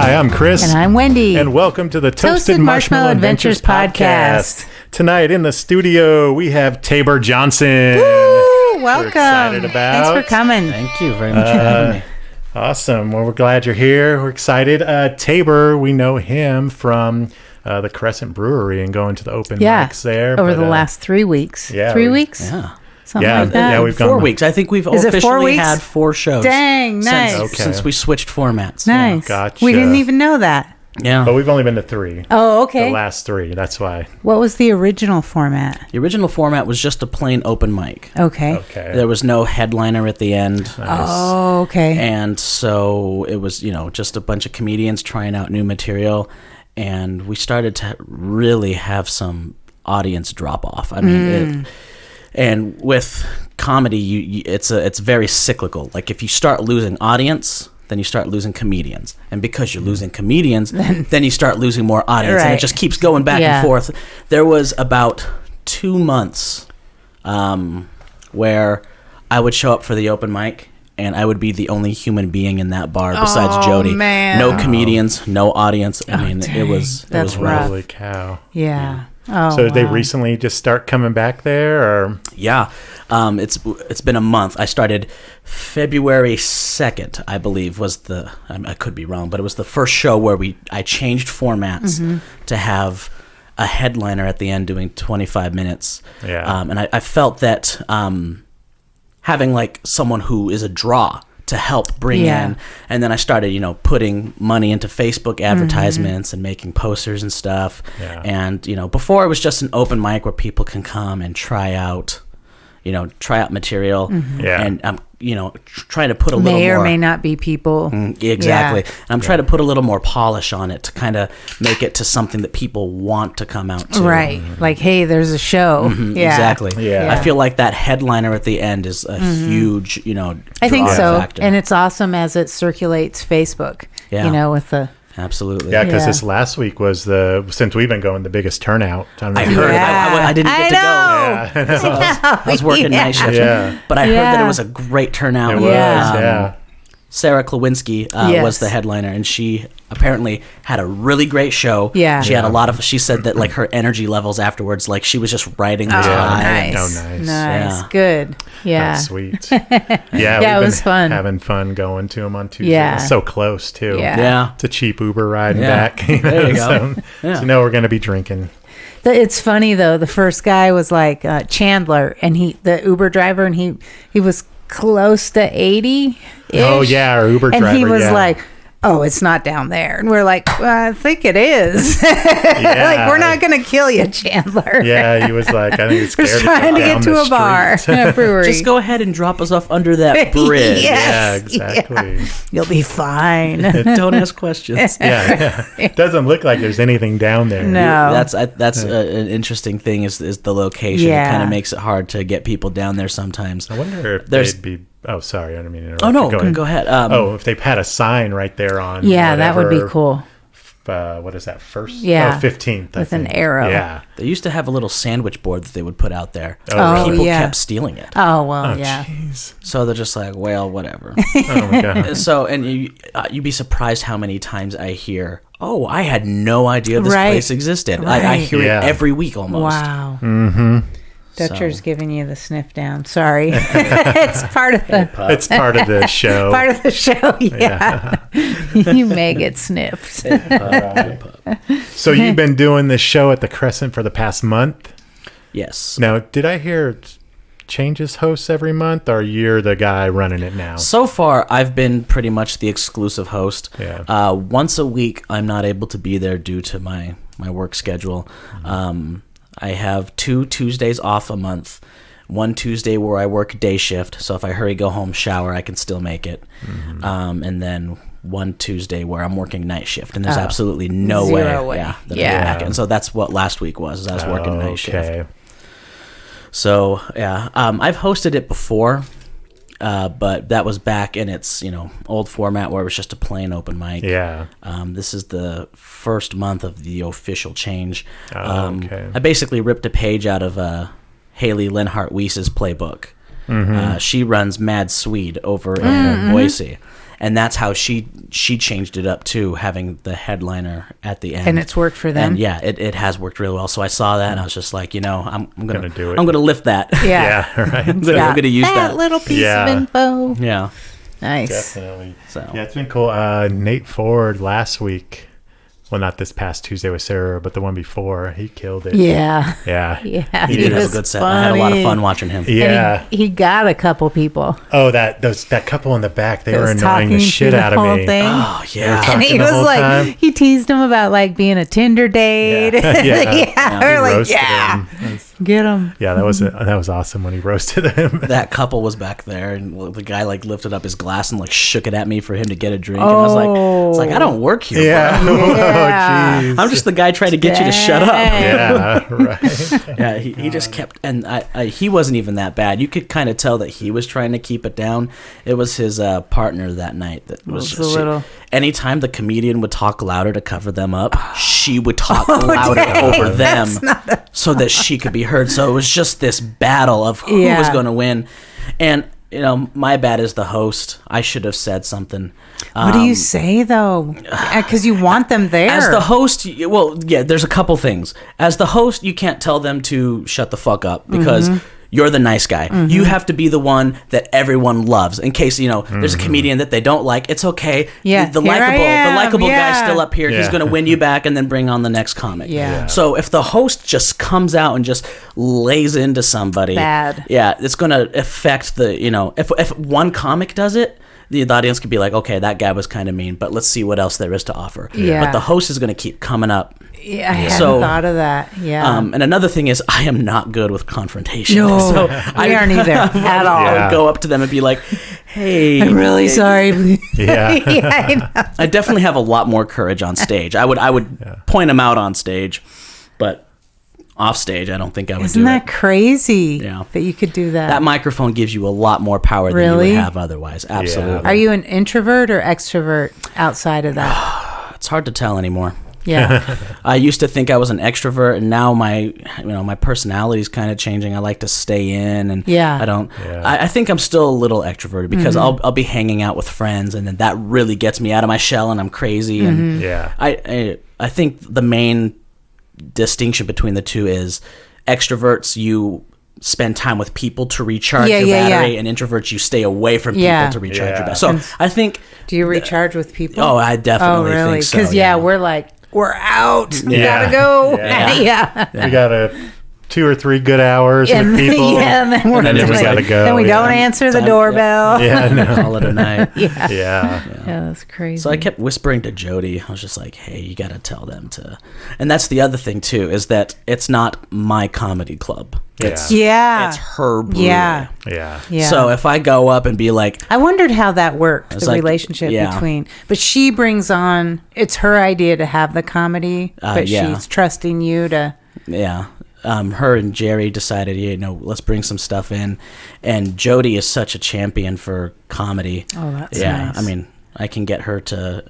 Hi, I'm Chris. And I'm Wendy. And welcome to the Toasted Marshmallow Adventures podcast. Tonight in the studio, we have Tabor Johnson. Woo! Welcome. We're excited about. Thanks for coming. Thank you very much for having me. Awesome. Well, we're glad you're here. We're excited. Tabor, we know him from the Crescent Brewery and going to the open mics there. Over the last 3 weeks. Yeah. 3 weeks? Yeah. Something like that. Yeah, we've gone 4 weeks. I think we've Is it 4 officially weeks? had 4 shows. Dang, nice. Since we switched formats. Nice. Gotcha. We didn't even know that. Yeah. But we've only been to 3. Oh, okay. The last 3. That's why. What was the original format? The original format was just a plain open mic. Okay. Okay. There was no headliner at the end. Oh, okay. And so it was, just a bunch of comedians trying out new material. And we started to really have some audience drop off. I mean, and with comedy, it's very cyclical. Like if you start losing audience, then you start losing comedians. And because you're losing comedians, then you start losing more audience. Right. And it just keeps going back and forth. There was about 2 months where I would show up for the open mic, and I would be the only human being in that bar besides Jody. Man. No comedians, no audience. I mean, dang. it was rough. Holy cow. Yeah. Oh, So did they wow. recently just start coming back there? Or Yeah, it's been a month. I started February 2nd, I believe, was I could be wrong, but it was the first show where I changed formats to have a headliner at the end doing 25 minutes. Yeah. And I felt that having like someone who is a draw to help bring in, and then I started, putting money into Facebook advertisements and making posters and stuff. Yeah. And, before it was just an open mic where people can come and try out material. Yeah. And I'm, trying to put a little May more. or may not be people. Exactly. Yeah. And I'm trying to put a little more polish on it to kind of make it to something that people want to come out to. Right. Like, hey, there's a show. Yeah. Exactly. Yeah. I feel like that headliner at the end is a huge, I think draw so. factor. And it's awesome as it circulates Facebook, Yeah. with the... Absolutely. Yeah, because Yeah. this last week was since we've been going, the biggest turnout. I heard. I didn't get to go. Yeah. I was working night shift. Yeah. But I heard that Yeah. it was a great turnout. It was, yeah. Sarah Klawinski Yes. was the headliner, and she apparently had a really great show. Yeah. She had a lot of, she said that like her energy levels afterwards, like she was just riding this high. Nice. Oh, nice. Nice. Yeah. Good. Yeah. That's sweet. Yeah, it we've was been fun. having fun going to them on Tuesday. Yeah. It's so close, too. Yeah. Yeah. It's a cheap Uber ride and Yeah. back. There you go. So we're going to be drinking. It's funny though. The first guy was like Chandler, and the Uber driver, and he was close to 80. Oh, yeah, our Uber driver. And he was yeah. like, "Oh, it's not down there." And we're like, well, "I think it is." Yeah. Like, we're not going to kill you, Chandler. Yeah, he was like, I think it's We're scared trying to down get to the a bar, street. a brewery. Just go ahead and drop us off under that bridge. Yeah, Yes, exactly. You'll be fine. Don't ask questions. Yeah. It doesn't look like there's anything down there. No. That's an interesting thing is the location. Yeah. It kind of makes it hard to get people down there sometimes. I wonder if There's- they'd be... Oh, sorry, I didn't mean to interrupt. Oh, no, Go go ahead. ahead. If they had a sign right there on... Yeah, that would be whatever, cool. What is that, first? Yeah. 15th, With an arrow. Yeah. They used to have a little sandwich board that they would put out there. Oh, People yeah. kept stealing it. Oh, well, Oh, yeah. jeez. So they're just like, well, whatever. Oh, my God. So, and you'd be surprised how many times I hear, oh, I had no idea this Right. place existed. Right. I hear Yeah. it every week almost. Wow. Mm-hmm. Dutcher's So- giving you the sniff down. Sorry. It's part of the It's part of the show. part of the show. Yeah. You may get sniffed. So you've been doing this show at the Crescent for the past month? Yes. Now, did I hear it changes hosts every month, or you're the guy running it now? So far, I've been pretty much the exclusive host. Yeah. Once a week, I'm not able to be there due to my work schedule. I have 2 Tuesdays off a month. One Tuesday where I work day shift, so if I hurry, go home, shower, I can still make it. And then one Tuesday where I'm working night shift, and there's absolutely no Zero way. that I'm Yeah. gonna make it. And so that's what last week was. Is I was working night shift. Okay. So yeah, I've hosted it before, but that was back in its old format where it was just a plain open mic. Yeah. This is the first month of the official change. Okay. I basically ripped a page out of Haley Linhart Weiss's playbook. She runs Mad Swede over in Boise. and that's how she changed it up too, having the headliner at the end. And it's worked for them. And yeah, it has worked really well. So I saw that and I was just like, I'm gonna do it. I'm gonna lift that. Yeah. Right. I'm gonna use that little piece of Yeah. info. Yeah. Nice. Definitely. So Yeah, it's been cool. Nate Ford last week. Well, not this past Tuesday with Sarah, but the one before, he killed it. Yeah. Yeah. Yeah. he did have a was good set. I had a lot of funny. fun watching him. Yeah. And he got a couple people. Oh, that couple in the back, they that were was annoying talking the shit through the out of whole me. thing. Oh They were yeah. talking And he the was whole like, time. he teased him about like being a Tinder date. Yeah. Yeah. He We're like, roasted yeah, him. get him. Yeah, that was awesome when he roasted him. That couple was back there, and the guy like lifted up his glass and like shook it at me for him to get a drink. And I was like, I don't work here. Yeah. Bro. Yeah. Oh, jeez. I'm just the guy trying to get you to shut up. Yeah, right. Yeah, he just kept, and he wasn't even that bad. You could kind of tell that he was trying to keep it down. It was his partner that night that was a little. Anytime the comedian would talk louder to cover them up, she would talk louder dang. over them so that she could be heard. So it was just this battle of who was going to win. And my bad as the host. I should have said something. What do you say though? Because you want them there. As the host, there's a couple things. As the host, you can't tell them to shut the fuck up because you're the nice guy. You have to be the one that everyone loves. In case there's a comedian that they don't like, it's okay. Yeah, the here I likable am. guy's Yeah. still up here. He's Yeah. going to win you back and then bring on the next comic. Yeah. So if the host just comes out and just lays into somebody, Bad. yeah, it's going to affect the if one comic does it. The audience could be like, okay, that guy was kind of mean, but let's see what else there is to offer. Yeah. But the host is going to keep coming up. Yeah, I hadn't So, thought of that. Yeah. And another thing is, I am not good with confrontation. No, So we aren't either at all. I Yeah. would go up to them and be like, hey. I'm really sorry. Yeah. Yeah, I know. I definitely have a lot more courage on stage. I would point them out on stage, but off stage, I don't think I would Isn't do that it. crazy Yeah. that you could do that? That microphone gives you a lot more power than you Really? would have otherwise. Absolutely. Are you an introvert or extrovert outside of that? It's hard to tell anymore. Yeah. I used to think I was an extrovert, and now my personality is kind of changing. I like to stay in, and Yeah. I don't. Yeah. I think I'm still a little extroverted because I'll be hanging out with friends, and then that really gets me out of my shell, and I'm crazy. And Yeah. I think the main distinction between the two is extroverts, you spend time with people to recharge Yeah, your yeah, battery, yeah. and introverts, you stay away from people Yeah. to recharge Yeah. your battery. So I think. Do you recharge with people? Oh, I definitely really? think so. Because we're like, we're out. We Yeah. gotta go. Yeah. Yeah. We got 2 or 3 good hours with people. Yeah, and then, and then we gotta go. Then we don't answer the Time- doorbell. Yeah, no. Call it a night. Yeah. Yeah. Yeah, that's crazy. So I kept whispering to Jody. I was just like, "Hey, you got to tell them to." And that's the other thing too, is that it's not my comedy club. It's yeah. it's her brewery. Yeah. Yeah. Yeah. So if I go up and be like, I wondered how that worked, It's the like, relationship yeah. between. But she brings on, it's her idea to have the comedy, but yeah. she's trusting you to. yeah, her and Jerry decided, let's bring some stuff in. And Jody is such a champion for comedy. Oh, that's yeah. nice. I mean, I can get her to,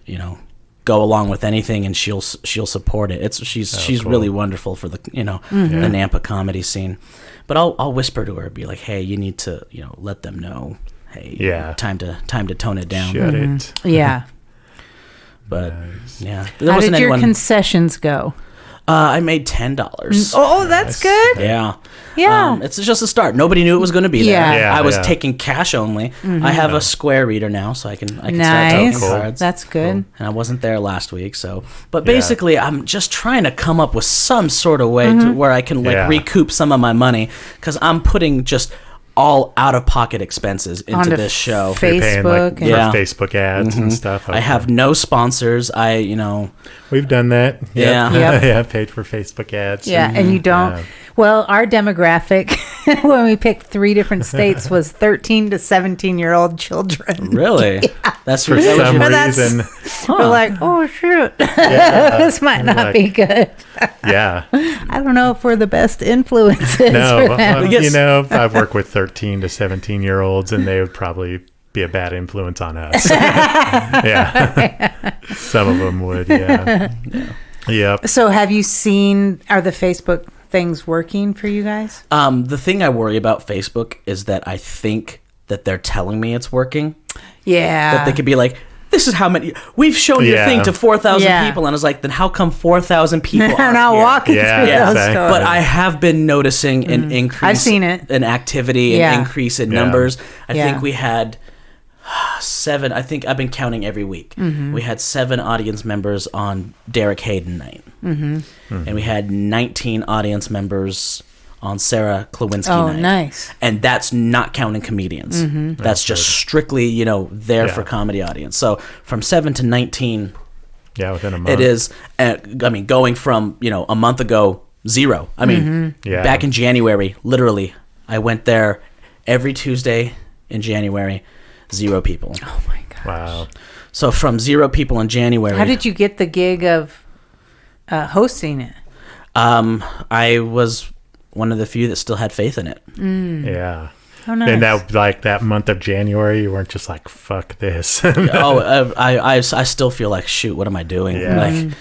go along with anything, and she'll support it. She's cool. really wonderful for the the Nampa comedy scene. But I'll whisper to her, be like, hey, you need to let them know, hey, Yeah. time to tone it down. Shut it. Yeah. But yeah, there How wasn't did your anyone. concessions go? I made $10. Oh, that's good. Yeah. Yeah. It's just a start. Nobody knew it was going to be there. Yeah. Yeah, I was yeah. taking cash only. I have a Square reader now, so I can start Nice. taking Cool. cards. That's good. And I wasn't there last week, so. But basically, I'm just trying to come up with some sort of way to where I can Yeah. recoup some of my money, because I'm putting just all out-of-pocket expenses into Onto this show. Facebook. You're paying like for Yeah. Facebook ads and stuff. I have no sponsors. We've done that. Yeah. Yep. Yeah, paid for Facebook ads. Yeah, and you don't. Yeah. Well, our demographic when we picked 3 different states was 13 to 17-year-old children. Really? That's For that was some your- that's- reason. We're like, oh shoot, Yeah. this might not Like- be good. Yeah. I don't know if we're the best influences No, for them. Yes. I've worked with 13 to 17-year-olds, and they would probably be a bad influence on us. Yeah. Some of them would, yeah. Yep. So, have you seen? Are the Facebook things working for you guys? The thing I worry about Facebook is that I think that they're telling me it's working. Yeah. That they could be like, this is how many we've shown your thing to 4,000 people, and I was like, then how come 4,000 people are not walking through those exactly. stores? But I have been noticing an increase. I've seen it. An activity, an increase in numbers. I Yeah. think we had 7. I think I've been counting every week. We had 7 audience members on Derek Hayden night, and we had 19 audience members on Sarah Klawinski night. Oh, nice. And that's not counting comedians. That's just strictly, there for comedy audience. So from 7 to 19, within a month. it is. Going from a month ago, 0. I mean, back in January, literally, I went there every Tuesday in January, 0 people. Oh my gosh. Wow. So from 0 people in January. How did you get the gig of hosting it? I was one of the few that still had faith in it. Yeah. Oh, nice. And that month of January, you weren't just like, fuck this. I still feel like, shoot, what am I doing? Yeah. Like,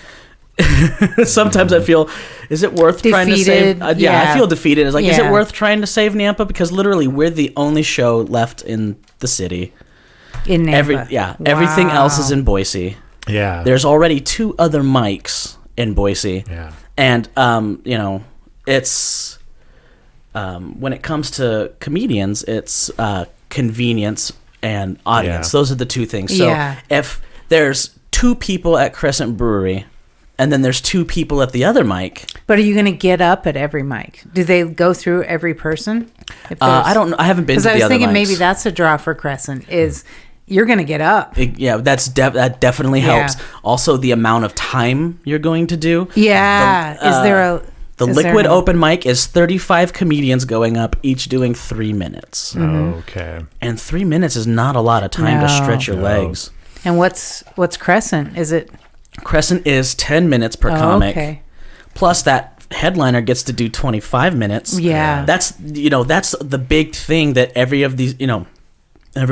sometimes I feel, is it worth trying to save? Defeated, I feel defeated. It's like, is it Yeah. worth trying to save Nampa? Because literally, we're the only show left in the city. In Nampa. Everything Wow. else is in Boise. Yeah. There's already 2 other mics in Boise. Yeah. And it's when it comes to comedians, it's convenience and audience. Yeah. Those are the 2 things. So if there's 2 people at Crescent Brewery and then there's 2 people at the other mic, But are you going to get up at every mic? Do they go through every person? I don't know. I haven't been to the other Because I was thinking mics. maybe that's a draw for Crescent is you're going to get up. That definitely helps. Also, the amount of time you're going to do. Yeah. Is there a... The is there liquid an- open mic is 35 comedians going up, each doing 3 minutes. Okay. And 3 minutes is not a lot of time to stretch your legs. And what's Crescent? Is it... Crescent is 10 minutes per comic. Okay. Plus that headliner gets to do 25 minutes. Yeah. That's the big thing that every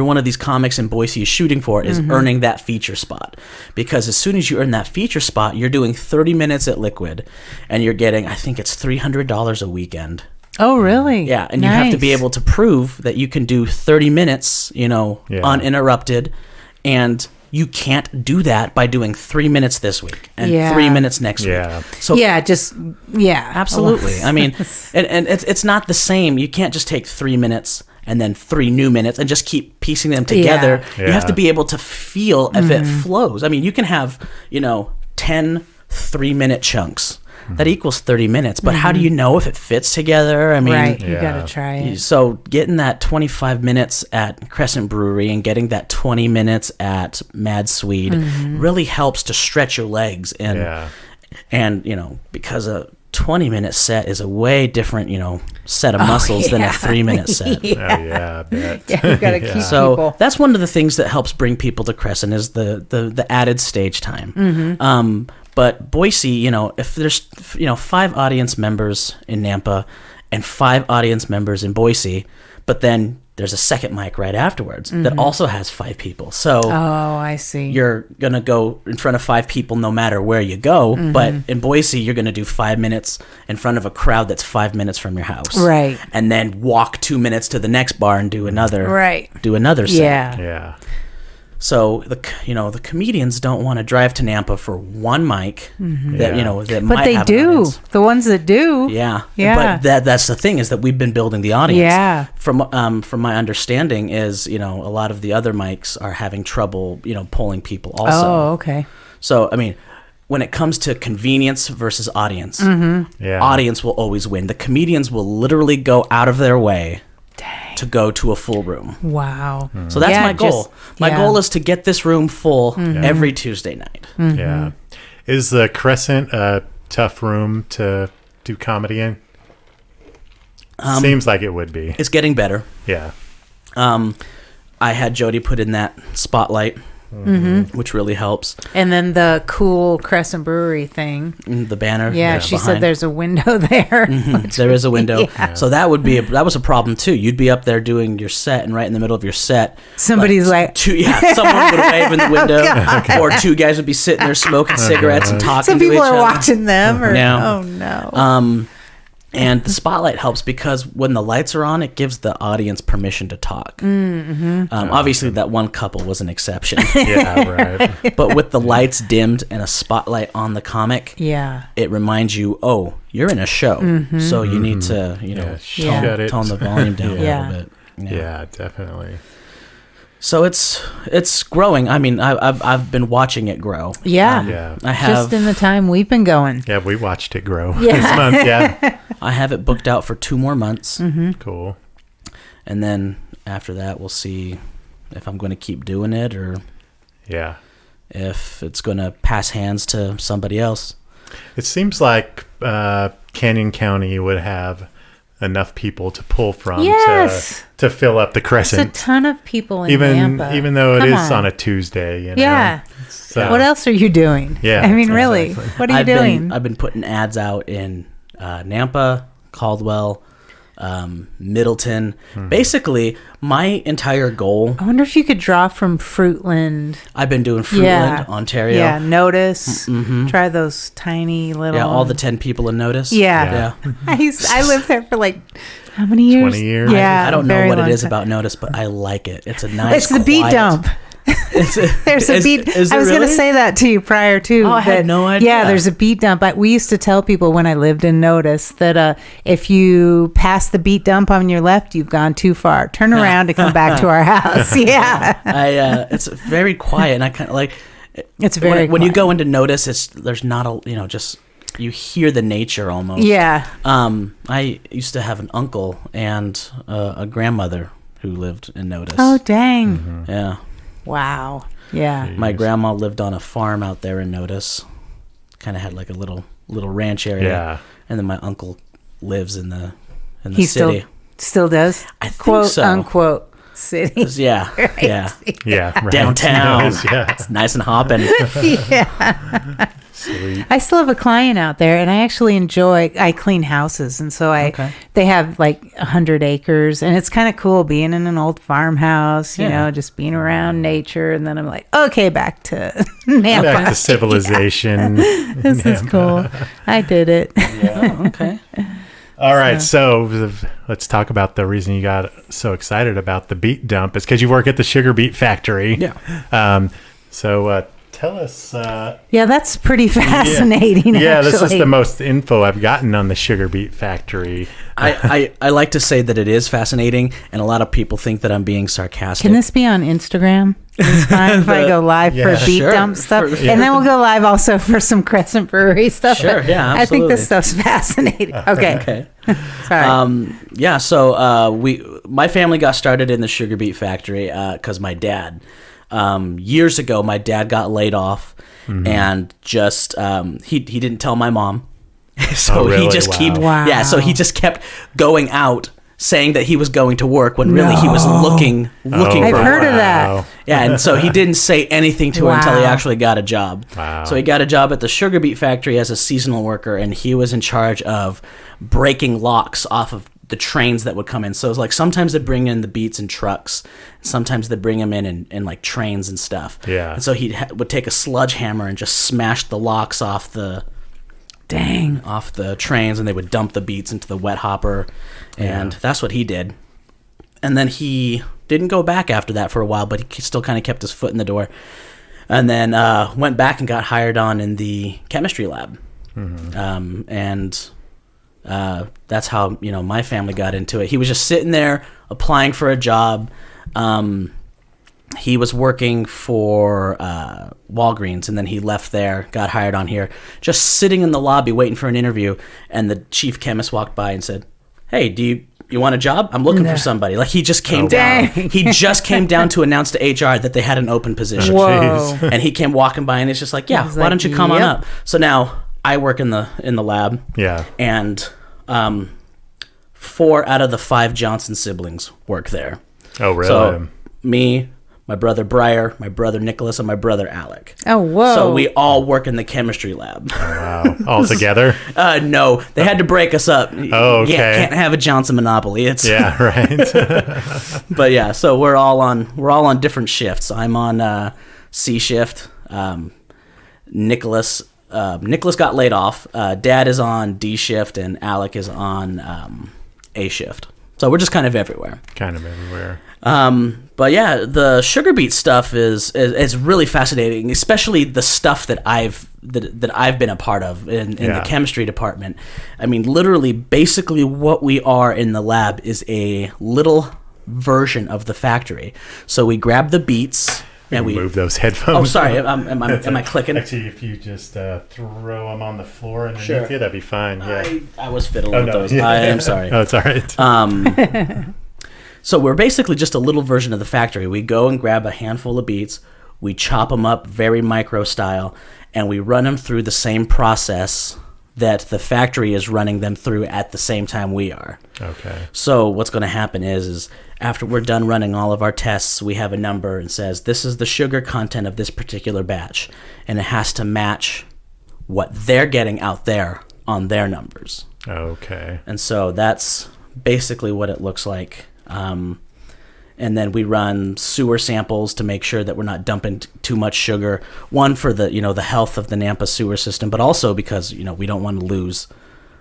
one of these comics in Boise is shooting for is earning that feature spot. Because as soon as you earn that feature spot, you're doing 30 minutes at Liquid and you're getting, I think it's $300 a weekend. Oh, really? Yeah, and you have to be able to prove that you can do 30 minutes, uninterrupted, and you can't do that by doing 3 minutes this week and 3 minutes next week. So absolutely. I mean, and it's not the same. You can't just take 3 minutes and then 3 new minutes and just keep piecing them together. Yeah. You have to be able to feel if it flows. I mean, you can have 10 3-minute chunks. That equals 30 minutes, but how do you know if it fits together? I mean, right, you got to try it. So getting that 25 minutes at Crescent Brewery and getting that 20 minutes at Mad Swede really helps to stretch your legs. And because a 20-minute set is a way different, set of muscles than a 3-minute set. I bet. Yeah, you got to keep So people. that's one of the things that helps bring people to Crescent is the added stage time. But Boise, if there's 5 audience members in Nampa and 5 audience members in Boise, but then there's a second mic right afterwards that also has 5 people. So I see. you're going to go in front of 5 people no matter where you go. But in Boise, you're going to do 5 minutes in front of a crowd that's 5 minutes from your house. Right. And then walk 2 minutes to the next bar and do another set. Yeah. So the comedians don't want to drive to Nampa for one mic that But might they have an do. audience. The ones that do. Yeah. Yeah. But that's the thing is that we've been building the audience. Yeah. From my understanding is a lot of the other mics are having trouble pulling people also. Oh, okay. So I mean, when it comes to convenience versus audience, audience will always win. The comedians will literally go out of their way to go to a full room. Wow. So that's my goal. My goal is to get this room full every Tuesday night. Yeah. Is the Crescent a tough room to do comedy in? Seems like it would be. It's getting better. Yeah. I had Jody put in that spotlight, which really helps. And then the cool Crescent Brewery thing. The banner. Yeah, she said behind. there's a window there. There is a window. Yeah. So that was a problem too. You'd be up there doing your set, and right in the middle of your set, Somebody's like someone would wave in the window, or 2 guys would be sitting there smoking cigarettes and talking some to each people other. are watching them. Or, No. Oh, no. And the spotlight helps because when the lights are on, it gives the audience permission to talk. Obviously, that one couple was an exception. Yeah, right. But with the lights dimmed and a spotlight on the comic, Yeah. it reminds you, oh, you're in a show. So you need to, tone the volume down a little bit. Yeah, definitely. So it's growing. I mean, I've been watching it grow. Yeah. I have Just in the time we've been going. Yeah, we watched it grow this month. Yeah. I have it booked out for 2 more months. Cool. And then after that, we'll see if I'm going to keep doing it or if it's going to pass hands to somebody else. It seems like Canyon County would have enough people to pull from to fill up the Crescent. There's a ton of people in Nampa. Even though it is on a Tuesday. You know? Yeah. So, what else are you doing? Yeah. I mean, really, what are you doing? I've been putting ads out in Nampa, Caldwell, Middleton. Basically, my entire goal. I wonder if you could draw from Fruitland. I've been doing Fruitland, Ontario. Yeah, Notice. Try those tiny little. Yeah, all the 10 people in Notice. Yeah. I lived there for like how many years? 20 years. Yeah, I don't know what it is time. about Notice, but I like it. It's a nice. It's the beat quiet- dump. There's a beat. Is it I was going to really? say that to you prior to. Oh, I had no idea. Yeah, there's a beat dump. We used to tell people when I lived in Notice that if you pass the beat dump on your left, you've gone too far. Turn around and come back to our house. Yeah, it's very quiet, and I kind of like. It's very when you quiet. go into Notice, there's not a just you hear the nature almost. Yeah. I used to have an uncle and a grandmother who lived in Notice. Oh dang! Yeah. Wow. Yeah. My grandma lived on a farm out there in Notice. Kind of had like a little ranch area. Yeah. And then my uncle lives in the He city. still does. I think Quote so. unquote city. Yeah. Right. Yeah. Yeah. Right. Downtown. Yeah. It's nice and hopping. Yeah. Sweet. I still have a client out there, and I actually I clean houses, and so they have like 100 acres, and it's kind of cool being in an old farmhouse, you know, just being around nature. And then I'm like, okay, back to Nampa. Back to civilization. This is cool. I did it. Yeah. Okay. All right, so let's talk about the reason you got so excited about the beet dump. It's because you work at the Sugar Beet Factory. Yeah. So tell us. Yeah, that's pretty fascinating. Yeah, this is actually. the most info I've gotten on the Sugar Beet Factory. I like to say that it is fascinating, and a lot of people think that I'm being sarcastic. Can this be on Instagram? It's fine if I go live for beet Sure. dump stuff, and then we'll go live also for some Crescent Brewery stuff. Sure, yeah, I think this absolutely. stuff's fascinating. Okay, Okay. sorry. Yeah, so my family got started in the Sugar Beet Factory because my dad, years ago, my dad got laid off and just he didn't tell my mom, so really? he just Wow. so he just kept going out saying that he was going to work when really he was looking I've for heard work. of that. Yeah, and so he didn't say anything to her until he Wow. actually got a job. Wow. So he got a job at the Sugar Beet Factory as a seasonal worker, and he was in charge of breaking locks off of the trains that would come in. So it's like sometimes they bring in the beets in trucks, sometimes they bring them in like trains and stuff. Yeah. And so he would take a sludge hammer and just smash the locks off the trains, and they would dump the beets into the wet hopper, and that's what he did. And then he didn't go back after that for a while, but he still kind of kept his foot in the door, and then went back and got hired on in the chemistry lab. And that's how my family got into it. He was just sitting there applying for a job. He was working for Walgreens, and then he left there, got hired on here, just sitting in the lobby waiting for an interview, and the chief chemist walked by and said, "Hey, do you want a job? I'm looking for somebody." Like, he just came down. Dang. He just came down to announce to HR that they had an open position. Whoa. And he came walking by, and it's just like, yeah, He's why like, don't you come on yep. up? So now I work in the lab. Yeah. And 4 out of the 5 Johson siblings work there. Oh, really? So me, my brother Briar, my brother Nicholas, and my brother Alec. Oh, whoa. So we all work in the chemistry lab. Wow. All together? No, they had to break us up. Oh, okay. Yeah, can't have a Johnson monopoly. It's Yeah, right. But yeah, so we're all on different shifts. I'm on C shift. Nicholas Nicholas got laid off. Dad is on D shift, and Alec is on A shift. So we're just kind of everywhere. But yeah, the Sugar Beet stuff is really fascinating, especially the stuff that I've been a part of in the chemistry department. I mean, literally, basically what we are in the lab is a little version of the factory. So we grab the beets. And we move those headphones. Oh, sorry. Am I clicking? Actually, if you just throw them on the floor and sure. That'd be fine. Yeah. I was fiddling with those. I am sorry. Oh, it's all right. So we're basically just a little version of the factory. We go and grab a handful of beets. We chop them up very micro style, and we run them through the same process that the factory is running them through at the same time we are. Okay. So what's going to happen is after we're done running all of our tests, we have a number and says, this is the sugar content of this particular batch, and it has to match what they're getting out there on their numbers. Okay. And so that's basically what it looks like. And then we run sewer samples to make sure that we're not dumping too much sugar. One, for the the health of the Nampa sewer system, but also because we don't want to lose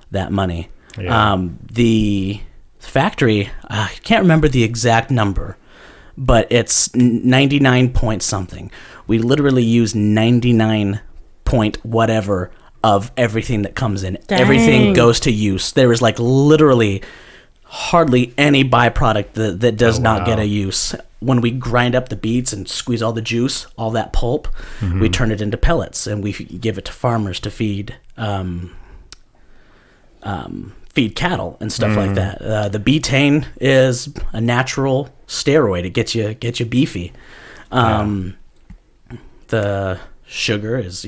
that money. Yeah. The factory, I can't remember the exact number, but it's 99 point something. We literally use 99 point whatever of everything that comes in. Dang. Everything goes to use. There is literally hardly any byproduct that does not get a use. When we grind up the beets and squeeze all the juice, all that pulp, we turn it into pellets, and we give it to farmers to feed cattle and stuff like that. The betaine is a natural steroid. It gets you beefy. The sugar is,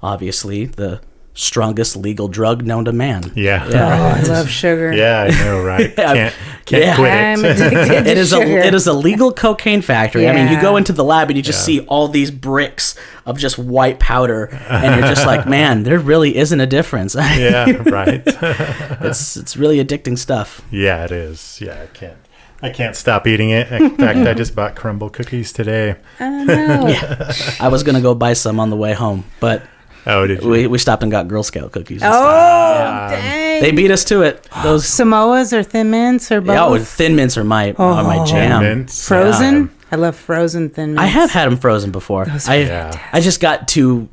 obviously the strongest legal drug known to man. Yeah. I love sugar. Yeah, I know, right? Can't quit I'm it. addicted to sugar. It is a legal cocaine factory. Yeah. I mean, you go into the lab and you just see all these bricks of just white powder, and you're just like, man, there really isn't a difference. Yeah, right. It's really addicting stuff. Yeah, it is. Yeah, I can't stop eating it. In fact, I just bought crumble cookies today. Oh, no. Yeah. I was gonna go buy some on the way home, but did you? we stopped and got Girl Scout cookies. Dang. They beat us to it. Those Samoas or Thin Mints or both? Thin Mints are my jam. Mints. Frozen? Yeah. I love frozen Thin Mints. I have had them frozen before. I just got too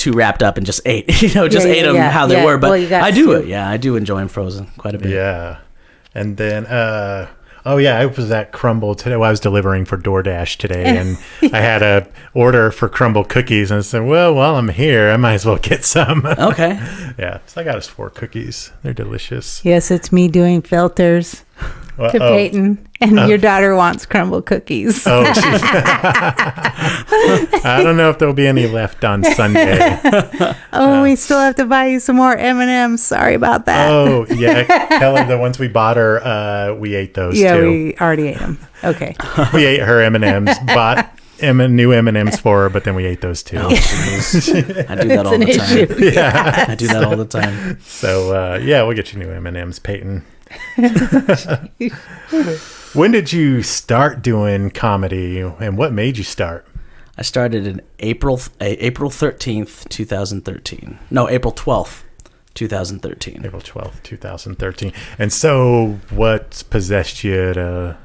wrapped up and just ate. ate them how they were. But I do it. Yeah, I do enjoy them frozen quite a bit. Yeah, and then I was at Crumble today. Well, I was delivering for DoorDash today, and I had a order for crumble cookies, and I said, well, while I'm here, I might as well get some. Okay. Yeah, so I got us 4 cookies. They're delicious. Yes, it's me doing filters to Peyton, and your daughter wants crumble cookies. Oh, I don't know if there'll be any left on Sunday. We still have to buy you some more M&Ms. Sorry about that. Oh, yeah. Kelly, the ones we bought her, we ate those too. Yeah, we already ate them. Okay. We ate her M&Ms, bought new M&Ms for her, but then we ate those too. Oh, I do that all the time. Yeah. I do that all the time. So, we'll get you new M&Ms, Peyton. When did you start doing comedy, and what made you start? I started in April 13th, 2013. No, April 12th, 2013. April 12th, 2013. And so what possessed you to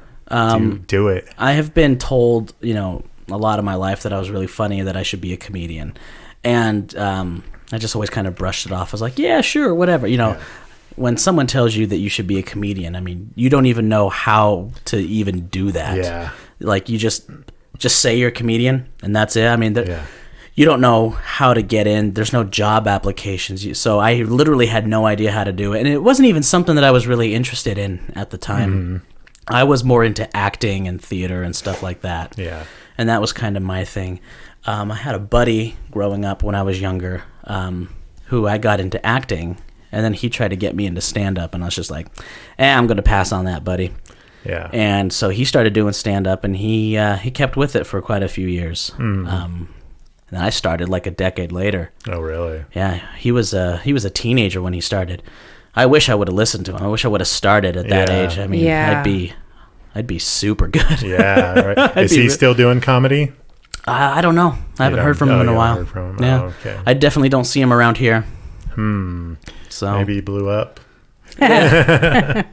do it? I have been told, a lot of my life that I was really funny, that I should be a comedian. And I just always kind of brushed it off. I was like, yeah, sure, whatever. When someone tells you that you should be a comedian, I mean, you don't even know how to even do that. Yeah. Like, you just say you're a comedian, and that's it. I mean, you don't know how to get in. There's no job applications. So I literally had no idea how to do it. And it wasn't even something that I was really interested in at the time. Mm-hmm. I was more into acting and theater and stuff like that. Yeah. And that was kind of my thing. I had a buddy growing up when I was younger who I got into acting. And then he tried to get me into stand-up, and I was just like, I'm going to pass on that, buddy. Yeah. And so he started doing stand-up, and he kept with it for quite a few years. And I started like a decade later. Oh, really? Yeah. He was a teenager when he started. I wish I would have listened to him. I wish I would have started at that age. I mean, I'd be super good. Yeah. Right. Is he still doing comedy? I don't know. I haven't heard from him in a while. Yeah. Oh, okay. I definitely don't see him around here. So maybe he blew up. Yeah.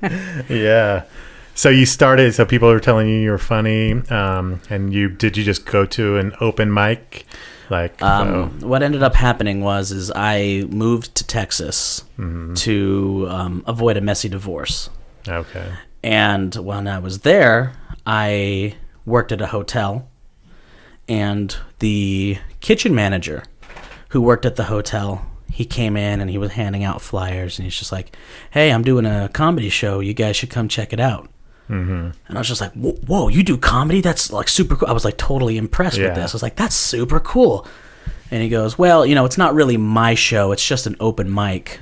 So you started. So people were telling you were funny, and did you just go to an open mic? Like what ended up happening is I moved to Texas to avoid a messy divorce. Okay. And when I was there, I worked at a hotel, and the kitchen manager who worked at the hotel, he came in and he was handing out flyers, and he's just like, "Hey, I'm doing a comedy show. You guys should come check it out." And I was just like, "Whoa, you do comedy? That's like super cool." I was like totally impressed with this. I was like, "That's super cool." And he goes, "Well, it's not really my show. It's just an open mic.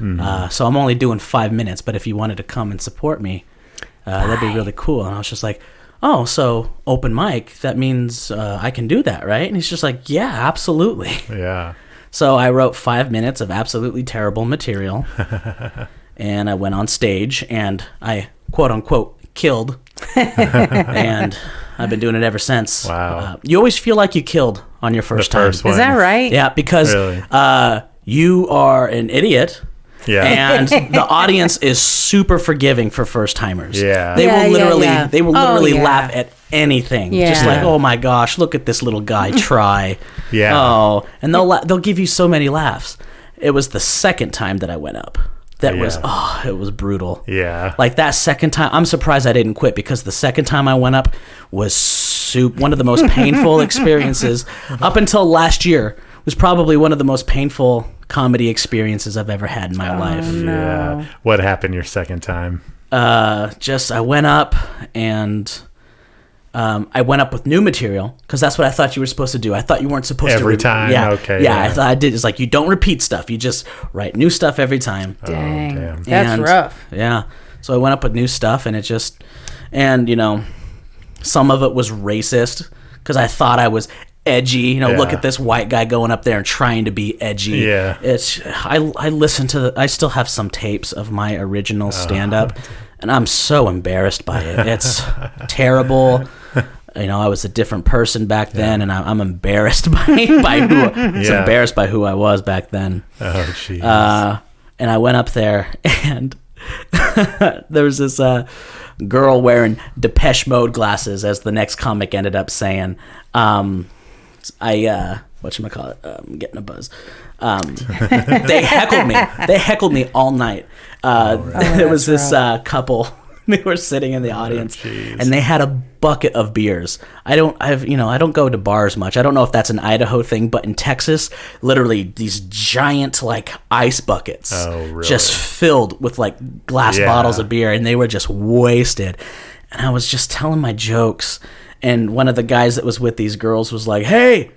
So I'm only doing 5 minutes. But if you wanted to come and support me, that'd be really cool." And I was just like, "Oh, so open mic, that means I can do that, right?" And he's just like, "Yeah, absolutely." Yeah. So I wrote 5 minutes of absolutely terrible material. And I went on stage and I, quote unquote, killed. And I've been doing it ever since. Wow. You always feel like you killed on your first time. Is that right? Yeah, because Really? You are an idiot. Yeah. And the audience is super forgiving for first timers. Yeah. They will literally Yeah. laugh at anything. Yeah. Just like, "Oh my gosh, look at this little guy try." Yeah. Oh, and they'll give you so many laughs. It was the second time that I went up. It was brutal. Yeah. Like that second time, I'm surprised I didn't quit, because the second time I went up was one of the most painful experiences. Up until last year, was probably one of the most painful comedy experiences I've ever had in my life. No. Yeah. What happened your second time? I went up and I went up with new material, because that's what I thought you were supposed to do. I thought you weren't supposed to every time. Yeah, Okay. yeah. I thought I did. It's like, you don't repeat stuff. You just write new stuff every time. Dang. damn. That's rough. Yeah. So I went up with new stuff, and some of it was racist, because I thought I was edgy. Look at this white guy going up there and trying to be edgy. Yeah. I listened to I still have some tapes of my original stand-up, and I'm so embarrassed by it. It's terrible. I was a different person back then, and I'm embarrassed by embarrassed by who I was back then. Oh, jeez. And I went up there, and there was this girl wearing Depeche Mode glasses, as the next comic ended up saying. Whatchamacallit, I'm getting a buzz. They heckled me all night. There was this couple. They were sitting in the audience, and they had a bucket of beers. I don't go to bars much. I don't know if that's an Idaho thing, but in Texas, literally these giant ice buckets, just filled with glass bottles of beer, and they were just wasted. And I was just telling my jokes, and one of the guys that was with these girls was like, "Hey,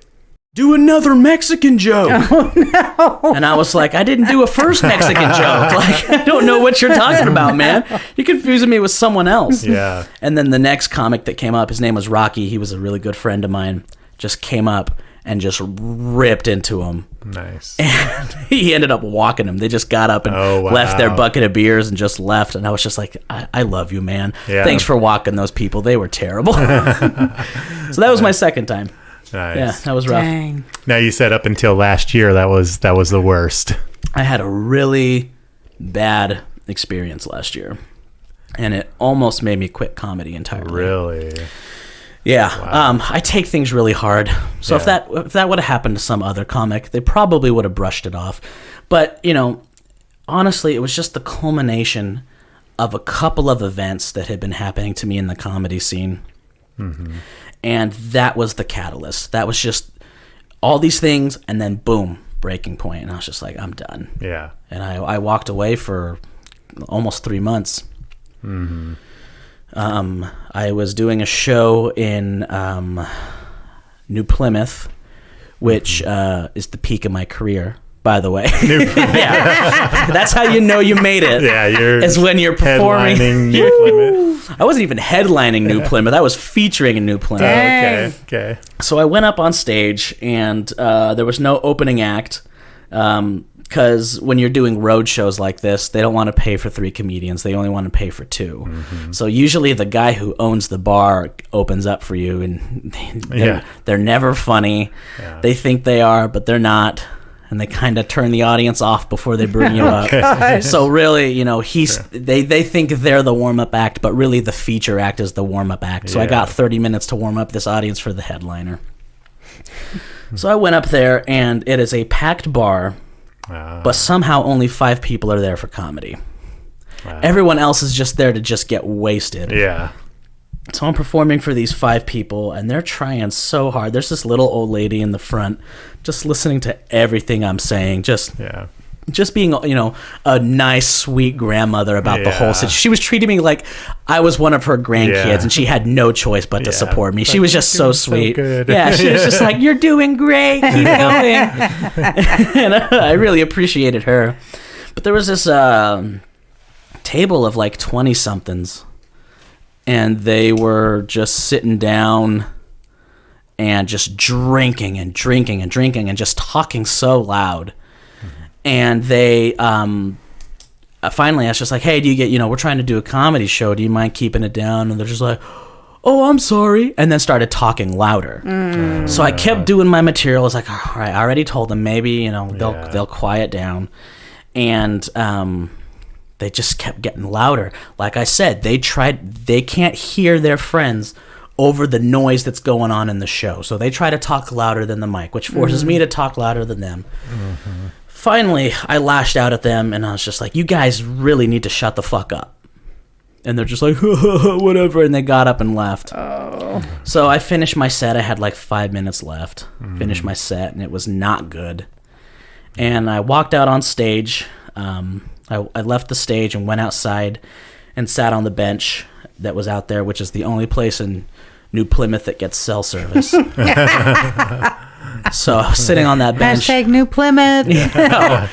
do another Mexican joke." Oh, no. And I was like, "I didn't do a first Mexican joke. I don't know what you're talking about, man. You're confusing me with someone else." Yeah. And then the next comic that came up, his name was Rocky. He was a really good friend of mine. Just came up and just ripped into him. Nice. And he ended up walking him. They just got up and left their bucket of beers and just left. And I was just like, I love you, man. Yeah. Thanks for walking those people. They were terrible. So that was my second time. Nice. Yeah, that was rough. Dang. Now, you said up until last year that was the worst. I had a really bad experience last year, and it almost made me quit comedy entirely. Really? Yeah. Wow. I take things really hard. So if that would have happened to some other comic, they probably would have brushed it off. But, honestly, it was just the culmination of a couple of events that had been happening to me in the comedy scene. Mm-hmm. And that was the catalyst. That was just all these things, and then boom, breaking point. And I was just like, I'm done. Yeah. And I walked away for almost 3 months. Mm-hmm. I was doing a show in New Plymouth, which is the peak of my career, by the way. Yeah, that's how you know you made it. Yeah, is when you're performing. Headlining New Plymouth. I wasn't even headlining New Plymouth. I was featuring in New Plymouth. Okay. So I went up on stage, and there was no opening act. because when you're doing road shows like this, they don't want to pay for 3 comedians. They only want to pay for 2. So usually the guy who owns the bar opens up for you, and they're never funny. Yeah. They think they are, but they're not. And they kind of turn the audience off before they bring you up. So really, they think they're the warm-up act, but really the feature act is the warm-up act. So I got 30 minutes to warm up this audience for the headliner. So I went up there, and it is a packed bar, but somehow only 5 people are there for comedy. Wow. Everyone else is just there to just get wasted. Yeah. So I'm performing for these 5 people, and they're trying so hard. There's this little old lady in the front just listening to everything I'm saying, just being, a nice, sweet grandmother about the whole situation. She was treating me like I was one of her grandkids, and she had no choice but to support me. She was just so sweet. So yeah, she was just like, "You're doing great. Keep going." And I really appreciated her. But there was this table of like 20-somethings, and they were just sitting down and just drinking and drinking and drinking and just talking so loud. And they finally, I was just like, "Hey, do you get, we're trying to do a comedy show. Do you mind keeping it down?" And they're just like, "Oh, I'm sorry." And then started talking louder. So I kept doing my material. I was like, "All right, I already told them, maybe, they'll quiet down." And they just kept getting louder. Like I said, they can't hear their friends over the noise that's going on in the show. So they try to talk louder than the mic, which forces me to talk louder than them. Finally, I lashed out at them, and I was just like, "You guys really need to shut the fuck up." And they're just like, "Whatever," and they got up and left. So I finished my set. I had like 5 minutes left. Finished my set, and it was not good. And I walked out on stage. I left the stage and went outside and sat on the bench that was out there, which is the only place in New Plymouth that gets cell service. So I was sitting on that bench. Hashtag New Plymouth.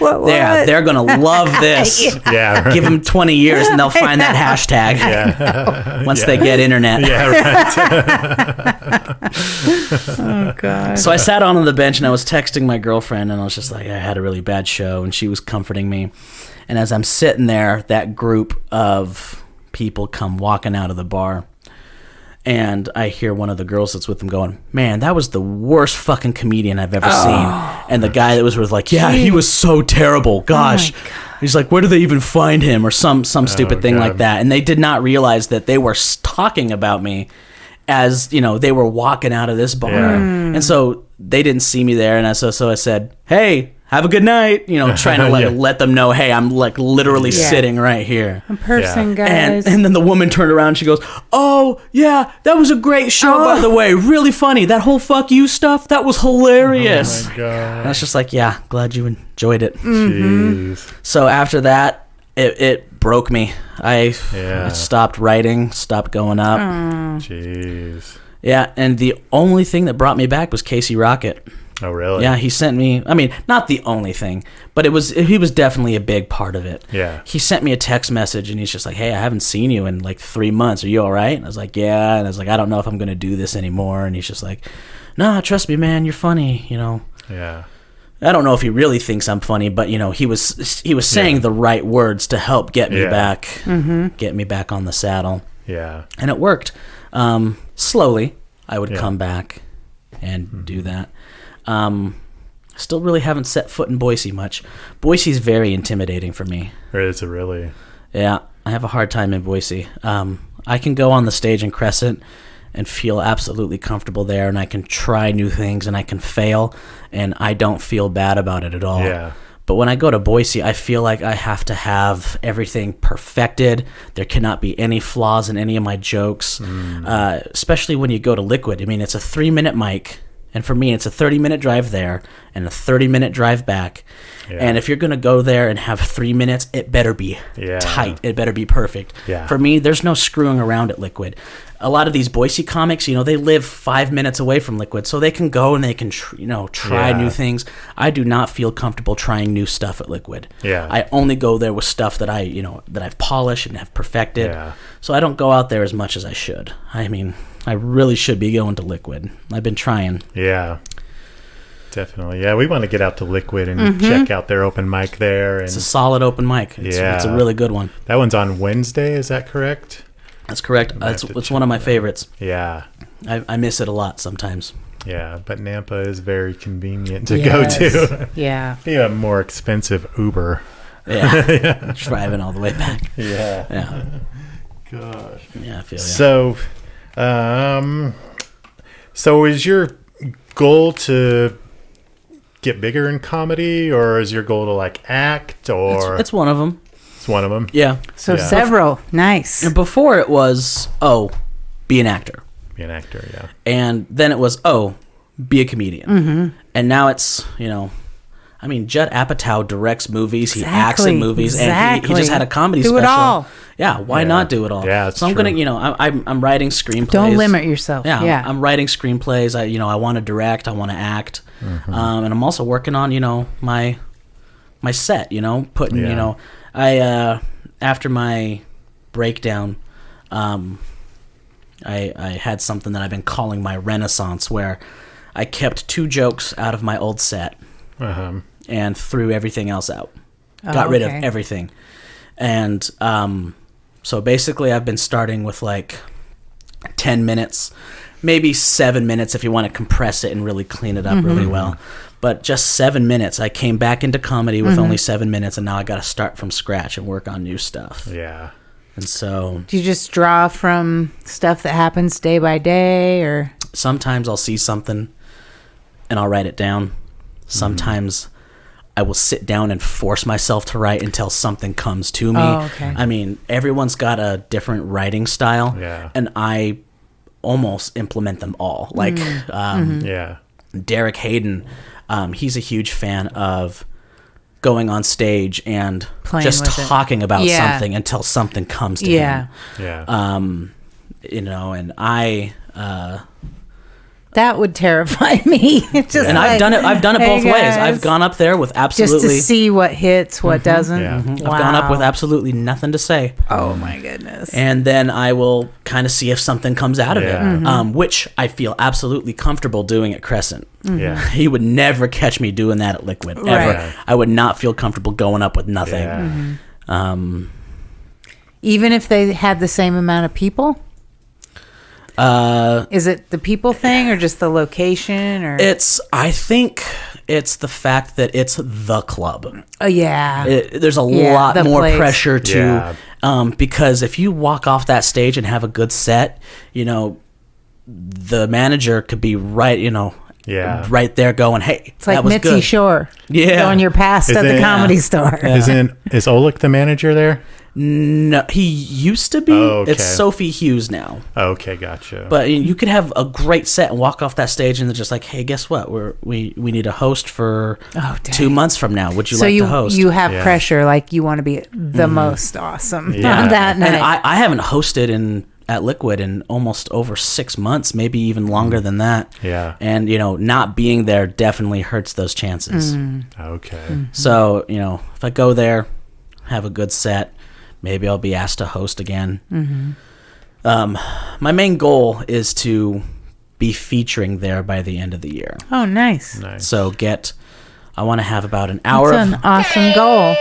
What? Yeah, they're going to love this. Yeah, right. Give them 20 years and they'll find that hashtag once they get internet. Yeah, right. Oh, God. So I sat on the bench and I was texting my girlfriend, and I was just like, I had a really bad show, and she was comforting me. And as I'm sitting there, that group of people come walking out of the bar, and I hear one of the girls that's with them going, "Man, that was the worst fucking comedian I've ever seen." And the guy that was like, "Yeah, he was so terrible. Gosh." He's like, "Where do they even find him?" Or some stupid thing like that. And they did not realize that they were talking about me as, they were walking out of this bar. And so they didn't see me there. And so I said, "Hey, have a good night," trying to let them know, hey, I'm like literally sitting right here. In person, guys. And then the woman turned around and she goes, "Oh, yeah, that was a great show, by the way. Really funny. That whole fuck you stuff, that was hilarious." Oh, my God. And I was just like, yeah, glad you enjoyed it. Jeez. So after that, it broke me. I stopped writing, stopped going up. Jeez. Yeah, and the only thing that brought me back was Casey Rocket. Oh, really? Yeah, he sent me, not the only thing, but he was definitely a big part of it. Yeah. He sent me a text message, and he's just like, "Hey, I haven't seen you in like 3 months. Are you all right?" And I was like, "Yeah." And I was like, "I don't know if I'm going to do this anymore." And he's just like, "No, trust me, man, you're funny, Yeah. I don't know if he really thinks I'm funny, but, he was saying the right words to help get me back, get me back on the saddle. Yeah. And it worked. Slowly, I would come back and do that. Still really haven't set foot in Boise much. Boise's very intimidating for me. Is it really? Yeah, I have a hard time in Boise. I can go on the stage in Crescent and feel absolutely comfortable there, and I can try new things, and I can fail, and I don't feel bad about it at all. Yeah. But when I go to Boise, I feel like I have to have everything perfected. There cannot be any flaws in any of my jokes, especially when you go to Liquid. It's a 3-minute mic. And for me, it's a 30-minute drive there and a 30-minute drive back. Yeah. And if you're going to go there and have 3 minutes, it better be tight. It better be perfect. Yeah. For me, there's no screwing around at Liquid. A lot of these Boise comics, they live 5 minutes away from Liquid, so they can go and they can, try new things. I do not feel comfortable trying new stuff at Liquid. Yeah. I only go there with stuff that that I've polished and have perfected. Yeah. So I don't go out there as much as I should. I really should be going to Liquid. I've been trying. Yeah. Definitely. Yeah, we want to get out to Liquid and check out their open mic there. And It's a solid open mic. It's a really good one. That one's on Wednesday, is that correct? That's correct. It's one of my favorites. Yeah. I miss it a lot sometimes. Yeah, but Nampa is very convenient to go to. Yeah. Be a more expensive Uber. Yeah. Driving all the way back. Yeah. Yeah. Gosh. Yeah, I feel you. So is your goal to get bigger in comedy, or is your goal to like act, or It's one of them. it's one of them? Yeah. So Yeah. several. Nice. And before it was, be an actor. Be an actor, yeah. And then it was, be a comedian. Mm-hmm. And now it's, Judd Apatow directs movies. He acts in movies. And he just had a comedy special. Do it all. Yeah, why not do it all? Yeah, it's so I'm true. going to, I'm writing screenplays. Don't limit yourself. Yeah, I'm writing screenplays. I want to direct. I want to act. And I'm also working on, my set, putting, I after my breakdown, I had something that I've been calling my renaissance, where I kept 2 jokes out of my old set and threw everything else out. Got rid of everything. And so basically I've been starting with like 10 minutes, maybe 7 minutes if you want to compress it and really clean it up really well. But just 7 minutes. I came back into comedy with only 7 minutes, and now I got to start from scratch and work on new stuff. Yeah. And so Do you just draw from stuff that happens day by day, or sometimes I'll see something and I'll write it down. Sometimes I will sit down and force myself to write until something comes to me. Oh, okay. I mean, everyone's got a different writing style, and I almost implement them all. Like Derek Hayden, he's a huge fan of going on stage and Playing just with it. talking about something until something comes to him. Yeah. And I that would terrify me. It's just and like, I've done it hey, both ways. guys. I've gone up there with just absolutely to see what hits, what doesn't. Yeah. I've gone up with absolutely nothing to say. Oh my goodness. And then I will kind of see if something comes out of it, which I feel absolutely comfortable doing at Crescent. Yeah. He would never catch me doing that at Liquid, ever. Right. I would not feel comfortable going up with nothing. Yeah. Even if they had the same amount of people? Is it the people thing, or just the location, or I think it's the fact that it's the club. oh yeah, There's a lot the more place. pressure to because if you walk off that stage and have a good set, the manager could be right right there going, hey, it's like that was Mitzi good. Shore going your past Is at the it- Comedy Store. Is Oleg the manager there? No, he used to be. Oh, okay. It's Sophie Hughes now. Okay, gotcha. But you could have a great set and walk off that stage and they're just like, hey, guess what? We need a host for 2 months from now. Would you So like to host? you have pressure, like you want to be the most awesome Yeah. on that night. And I haven't hosted at Liquid in almost over 6 months, maybe even longer than that. Yeah. And, not being there definitely hurts those chances. Okay. So, if I go there, have a good set, maybe I'll be asked to host again. My main goal is to be featuring there by the end of the year. Oh, nice. Nice. So I want to have about an hour. That's an awesome goal.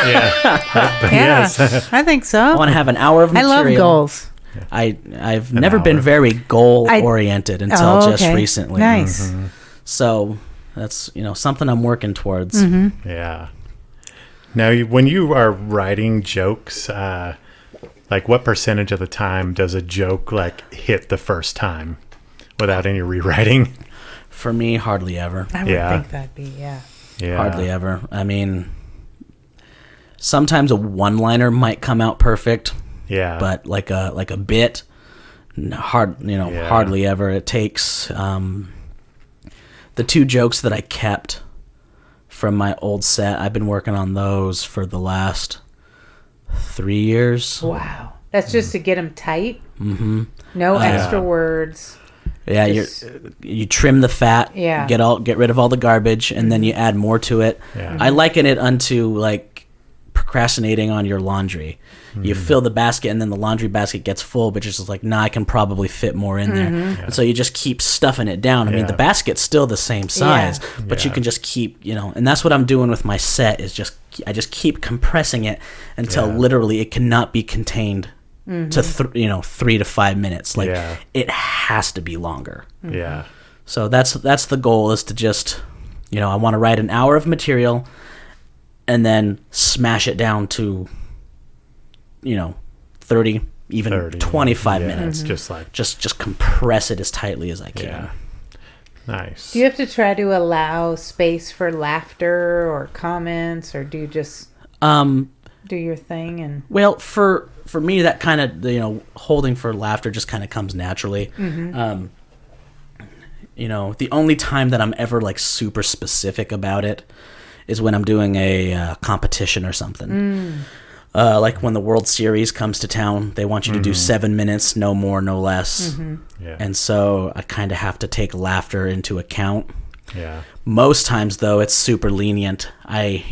Yeah. Yeah, I think so. I want to have an hour of I material. love goals. I've never been very goal oriented until just recently. Nice. So that's something I'm working towards. Yeah. Now, when you are writing jokes, like what percentage of the time does a joke like hit the first time without any rewriting? For me, hardly ever. I would think that'd be Yeah. Hardly ever. I mean, sometimes a one-liner might come out perfect. Yeah. But like a bit, hardly ever. It takes the 2 jokes that I kept from my old set. I've been working on those for the last 3 years. Wow. That's just to get them tight. No extra words. Yeah, you trim the fat. Yeah. Get rid of all the garbage, and then you add more to it. Yeah. I liken it unto like procrastinating on your laundry. You fill the basket, and then the laundry basket gets full, but you're just like, nah, I can probably fit more in there. And so you just keep stuffing it down. I mean, the basket's still the same size, but you can just keep, and that's what I'm doing with my set is I just keep compressing it until literally it cannot be contained to 3 to 5 minutes. Like it has to be longer. Yeah. So that's the goal, is to just, I want to write an hour of material and then smash it down to 30, even 25 minutes. Just compress it as tightly as I can. Yeah. Nice. Do you have to try to allow space for laughter or comments, or do you just do your thing? And well, for me, that kind of holding for laughter just kind of comes naturally. The only time that I'm ever like super specific about it is when I'm doing a competition or something. Like when the World Series comes to town, they want you to do 7 minutes, no more, no less. And so I kind of have to take laughter into account. Yeah. Most times, though, it's super lenient. I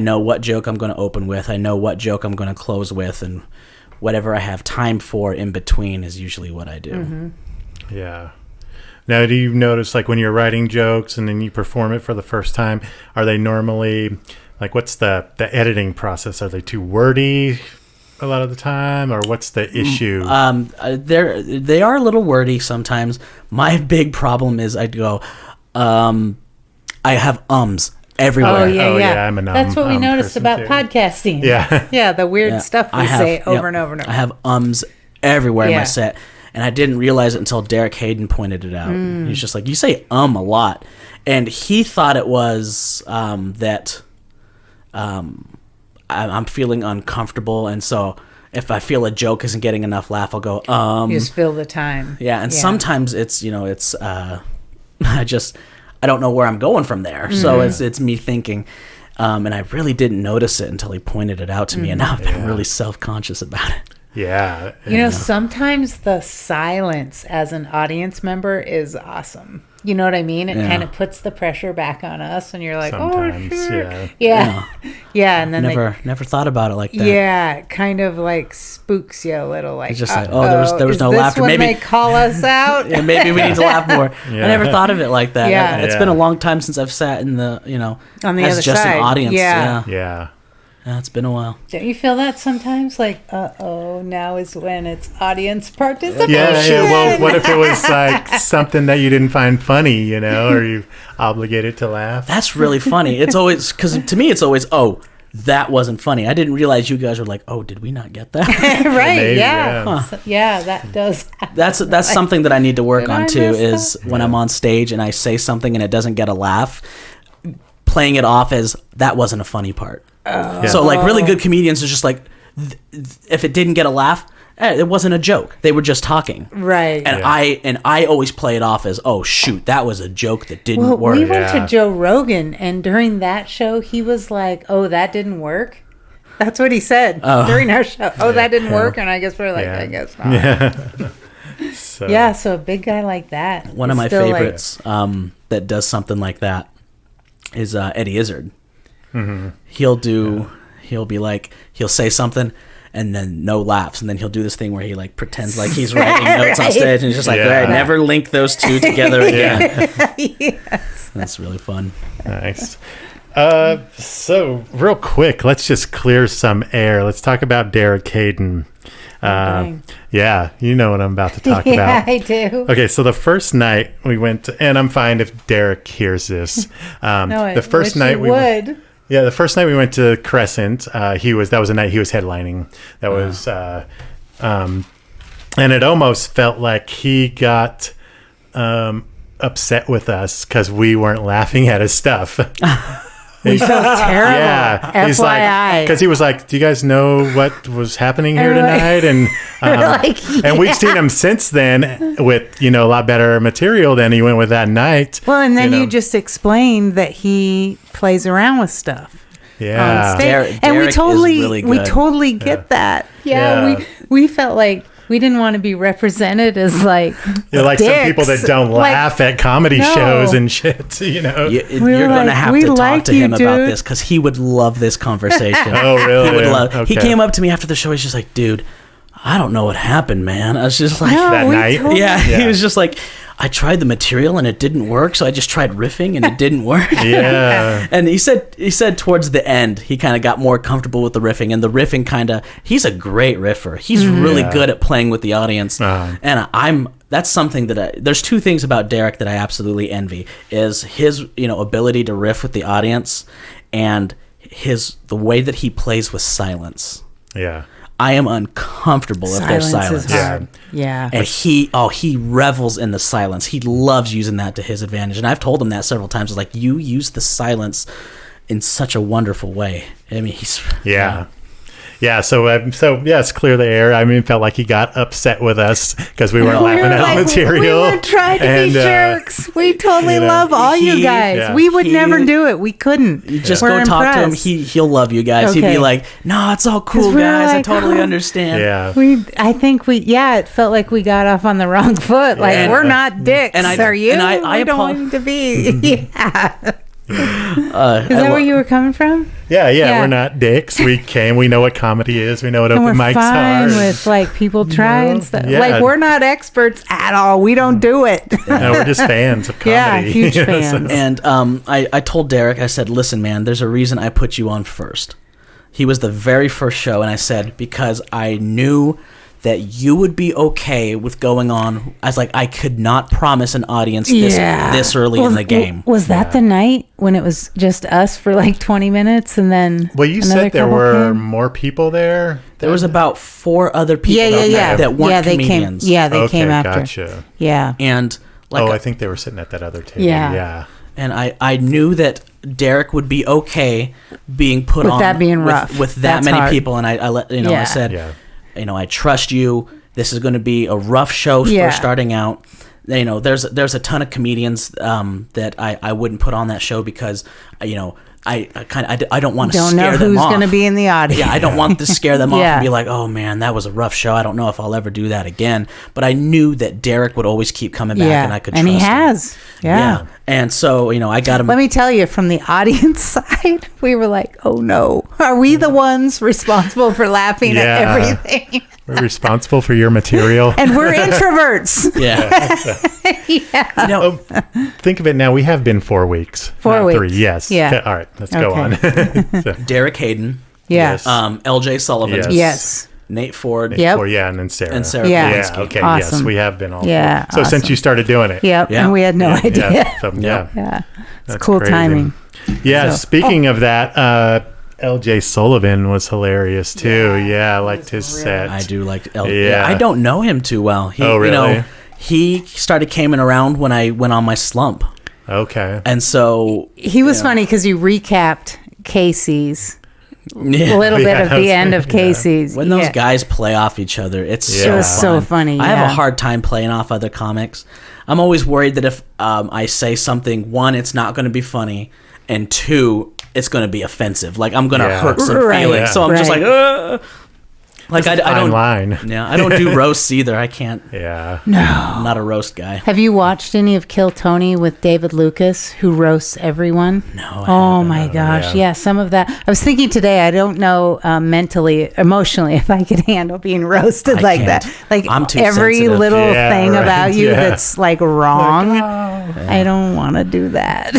know what joke I'm going to open with. I know what joke I'm going to close with. And whatever I have time for in between is usually what I do. Yeah. Now, do you notice, like, when you're writing jokes and then you perform it for the first time, are they normally... Like, what's the editing process? Are they too wordy a lot of the time, or what's the issue? They are a little wordy sometimes. My big problem is I go, I have everywhere. Oh yeah. I'm an That's what we noticed about too. podcasting. Yeah. The weird stuff we say over and over and over. I have everywhere in my set, and I didn't realize it until Derek Hayden pointed it out. He's just like, you say a lot, and he thought it was that. I'm feeling uncomfortable, and so if I feel a joke isn't getting enough laugh, I'll go You just fill the time. And sometimes it's I don't know where I'm going from there. So it's me thinking, and I really didn't notice it until he pointed it out to me, and now I've been really self-conscious about it. Yeah. Sometimes the silence as an audience member is awesome. You know what I mean? It kind of puts the pressure back on us, and you're like, sometimes, oh, sure. Yeah. And then Never thought about it like that. Yeah, it kind of like spooks you a little. Like, it's just like, there was no laughter. Maybe Maybe they call us out. maybe we need to laugh more. I never thought of it like that. Yeah. It's been a long time since I've sat in the on the as other just side. an audience. Yeah. Yeah, it's been a while. Don't you feel that sometimes? Like, now is when it's audience participation. Yeah. Well, what if it was like something that you didn't find funny, or you obligated to laugh? That's really funny. It's always, because to me, it's always, that wasn't funny. I didn't realize you guys were like, did we not get that? Right, Maybe, that does happen. That's something that I need to work on, too, is up? when I'm on stage and I say something and it doesn't get a laugh, playing it off as, that wasn't a funny part. So like really good comedians are just like, if it didn't get a laugh, it wasn't a joke. They were just talking. Right. And I always play it off as, shoot, that was a joke that didn't work. We went to Joe Rogan, and during that show, he was like, that didn't work. That's what he said during our show. That didn't work. And I guess we're like, I guess not. Yeah. So a big guy like that. One of my favorites that does something like that is Eddie Izzard. He'll be like, he'll say something and then no laughs, and then he'll do this thing where he like pretends like he's writing notes on stage, and he's just like, all right, never link those two together again. Yes. That's really fun. Nice. So real quick, let's just clear some air. Let's talk about Derek Hayden. Yeah, you know what I'm about to talk about. Yeah, I do. Okay, so the first night we went to, and I'm fine if Derek hears this. The first night we went to Crescent. That was a night he was headlining. That was, and it almost felt like he got upset with us because we weren't laughing at his stuff. We felt terrible. Yeah, he's FYI. like, because he was like, "Do you guys know what was happening here tonight?" And and we've seen him since then with a lot better material than he went with that night. Well, and then you just explained that he plays around with stuff. Yeah, on stage. Derek and we is really good. totally get that. Yeah. We felt like We didn't want to be represented as like You're like dicks. some people that don't laugh at comedy shows and shit, You're going to have to talk to him about this because he would love this conversation. Oh, really? He would love. Okay. He came up to me after the show. He's just like, dude, I don't know what happened, man. I was just like, that night? He was just like, I tried the material and it didn't work, so I just tried riffing and it didn't work. Yeah. And he said towards the end he kind of got more comfortable with the riffing, and the riffing he's a great riffer. He's really good at playing with the audience. And that's something that there's two things about Derek that I absolutely envy is his ability to riff with the audience and the way that he plays with silence. Yeah. I am uncomfortable if there's silence. Is hard. Yeah. And he revels in the silence. He loves using that to his advantage. And I've told him that several times. It's like, you use the silence in such a wonderful way. I mean, So it's clear the air. I mean, it felt like he got upset with us because we weren't laughing at the material. We were trying to be jerks. We totally love all you guys. Yeah. We would never do it. We couldn't. You just go talk to him. He'll love you guys. Okay. He'd be like, no, it's all cool, guys. Like, I totally understand. Yeah. I think it felt like we got off on the wrong foot. Like, we're not dicks. Are you? And I don't want to be. Yeah. Is that where you were coming from? Yeah. We're not dicks. We know what comedy is. We know what open mics are. With like people try and stuff. Yeah. Like, we're not experts at all. We don't do it. No, we're just fans of comedy. Yeah, huge fans. And I told Derek, I said, listen, man, there's a reason I put you on first. He was the very first show, and I said, because I knew that you would be okay with going on. I was like, I could not promise an audience this early in the game. Was that the night when it was just us for like 20 minutes and then Well, you said there were more people there? There was about 4 other people that weren't comedians. They came after. Gotcha. Yeah. And I think they were sitting at that other table. Yeah. And I knew that Derek would be okay being put on. With that being rough. With that many people. And I said... I trust you. This is going to be a rough show for starting out. There's a ton of comedians that I wouldn't put on that show because I don't want to scare them off. Don't know who's going to be in the audience. Yeah, I don't want to scare them off and be like, oh man, that was a rough show. I don't know if I'll ever do that again. But I knew that Derek would always keep coming back, and I could trust him. And he has. Yeah. And so, I got him. Let me tell you, from the audience side, we were like, oh no, are we the ones responsible for laughing at everything? We're responsible for your material. And we're introverts. Think of it now. We have been 4 weeks. 4 weeks. 3. Yes. Yeah. Okay, all right. Let's go on. Derek Hayden. Yes. LJ Sullivan. Yes. Nate Ford. And then Sarah. Yeah. Okay. Awesome. Yes, we have been all. Yeah. So since you started doing it. Yep. Yeah. And we had no idea. Yeah. It's cool crazy. Timing. Yeah. So. Speaking of that, LJ Sullivan was hilarious too. Yeah, I liked his set. I do like LJ. Yeah. I don't know him too well. Really? He started coming around when I went on my slump. Okay. And so he was funny because you recapped Casey's. A little bit of the end of Casey's. When those guys play off each other, it was so funny. I have a hard time playing off other comics. I'm always worried that if I say something, 1, it's not going to be funny, and 2, it's going to be offensive. Like, I'm going to hurt some feelings. Yeah. So I'm just like, like I don't line. Yeah, I don't do roasts either. I can't. Yeah. No. I'm not a roast guy. Have you watched any of Kill Tony with David Lucas, who roasts everyone? No. Oh my gosh. Yeah, some of that. I was thinking today, I don't know mentally, emotionally, if I could handle being roasted like that. Like I'm too every sensitive. little thing about you that's like wrong. I don't want to do that.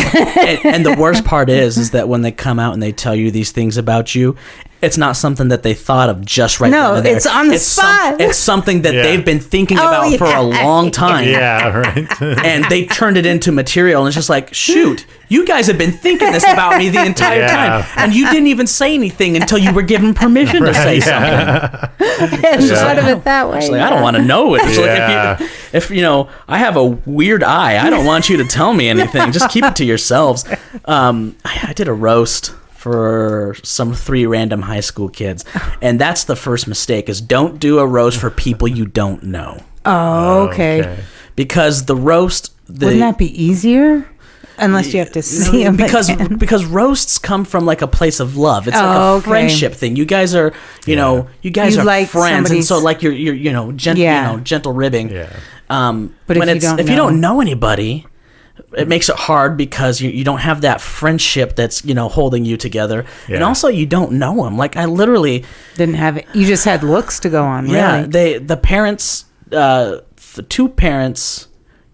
and the worst part is that when they come out and they tell you these things about you, it's not something that they thought of just right then and there. It's on the spot. It's something that they've been thinking about for a long time. Yeah, right. And they turned it into material, and it's just like, shoot, you guys have been thinking this about me the entire time, and you didn't even say anything until you were given permission to say something. It's just out of it that way. It's like, I don't want to know it. It's like if I have a weird eye, I don't want you to tell me anything. Just keep it to yourselves. I did a roast for some 3 random high school kids, and that's the first mistake: is don't do a roast for people you don't know. Oh, okay. Because the roast, wouldn't that be easier? Unless you have to see them because roasts come from like a place of love. It's like a friendship thing. You guys are, you guys are like friends, and so like you're gentle ribbing. Yeah. But if you don't know anybody, it makes it hard because you don't have that friendship that's holding you together, and also you don't know them. Like I literally didn't have it. You just had looks to go on. Yeah, really. the parents, the two parents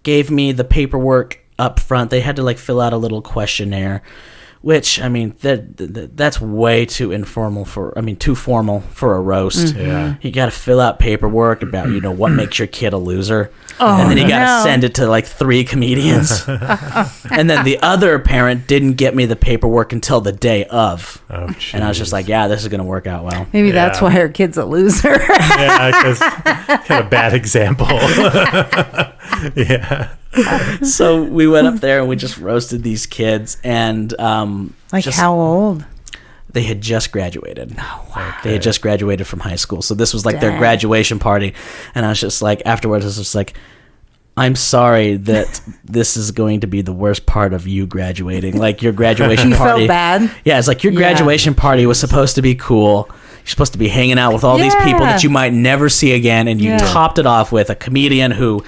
gave me the paperwork up front. They had to like fill out a little questionnaire, which I mean that's way too informal too formal for a roast. Yeah, you got to fill out paperwork about what makes your kid a loser, and then you got to send it to like 3 comedians, and then the other parent didn't get me the paperwork until the day of. Oh, and I was just like, yeah, this is gonna work out well. Maybe that's why her kid's a loser. Yeah, because had a bad example. Yeah. So we went up there and we just roasted these kids, and how old? They had just graduated. Oh, wow. They had just graduated from high school, so this was like their graduation party. And I was just like, afterwards, I was just like, I'm sorry that this is going to be the worst part of you graduating. Like your graduation party. You felt bad? Yeah, it's like your graduation party was supposed to be cool. You're supposed to be hanging out with all these people that you might never see again, and you topped it off with a comedian who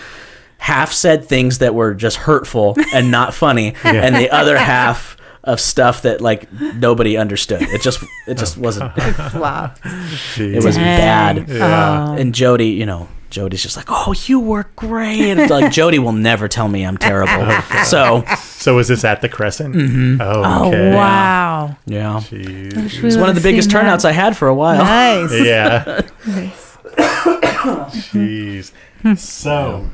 half said things that were just hurtful and not funny, and the other half of stuff that like nobody understood. It just wasn't. It was bad. Yeah. And Jody's just like, oh, you were great. And like Jody will never tell me I'm terrible. So was this at the Crescent? Mm-hmm. Oh, okay. Oh, wow. Yeah. It was one of the biggest turnouts I had for a while. Nice. Yeah. Jeez. So.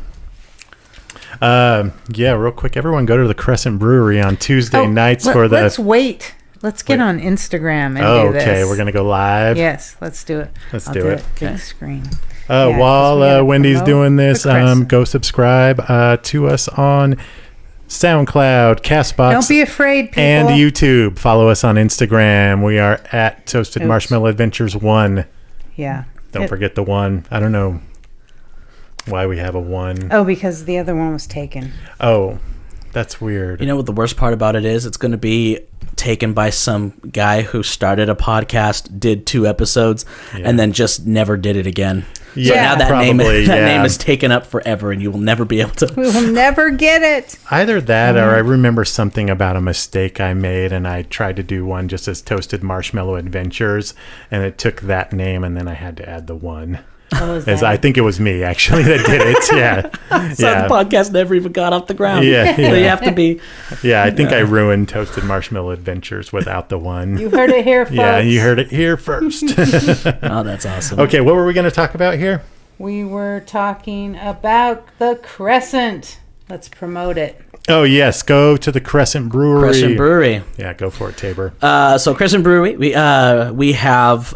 Real quick, everyone go to the Crescent Brewery on Tuesday nights for the... Let's wait. Let's get on Instagram and do this. Okay, we're going to go live? Yes, let's do it. Let's do it. Big screen. While Wendy's doing this, go subscribe to us on SoundCloud, CastBox. Don't be afraid, people. And YouTube. Follow us on Instagram. We are at Toasted Marshmallow Adventures 1. Yeah. Don't forget the 1. I don't know why we have a 1. Oh, because the other one was taken. Oh, that's weird. You know what the worst part about it is? It's going to be taken by some guy who started a podcast, did 2 episodes, and then just never did it again. Yeah, so now that probably, name is taken up forever, and you will never be able to. We will never get it. Either that, or I remember something about a mistake I made, and I tried to do one just as Toasted Marshmallow Adventures, and it took that name, and then I had to add the 1. I think it was me actually that did it. Yeah. So the podcast never even got off the ground. Yeah. So you have to be. Yeah, I think I ruined Toasted Marshmallow Adventures without the 1. You heard it here, folks. Yeah, you heard it here first. Oh, that's awesome. Okay, what were we going to talk about here? We were talking about the Crescent. Let's promote it. Oh, yes. Go to the Crescent Brewery. Crescent Brewery. Yeah, go for it, Tabor. So Crescent Brewery, we have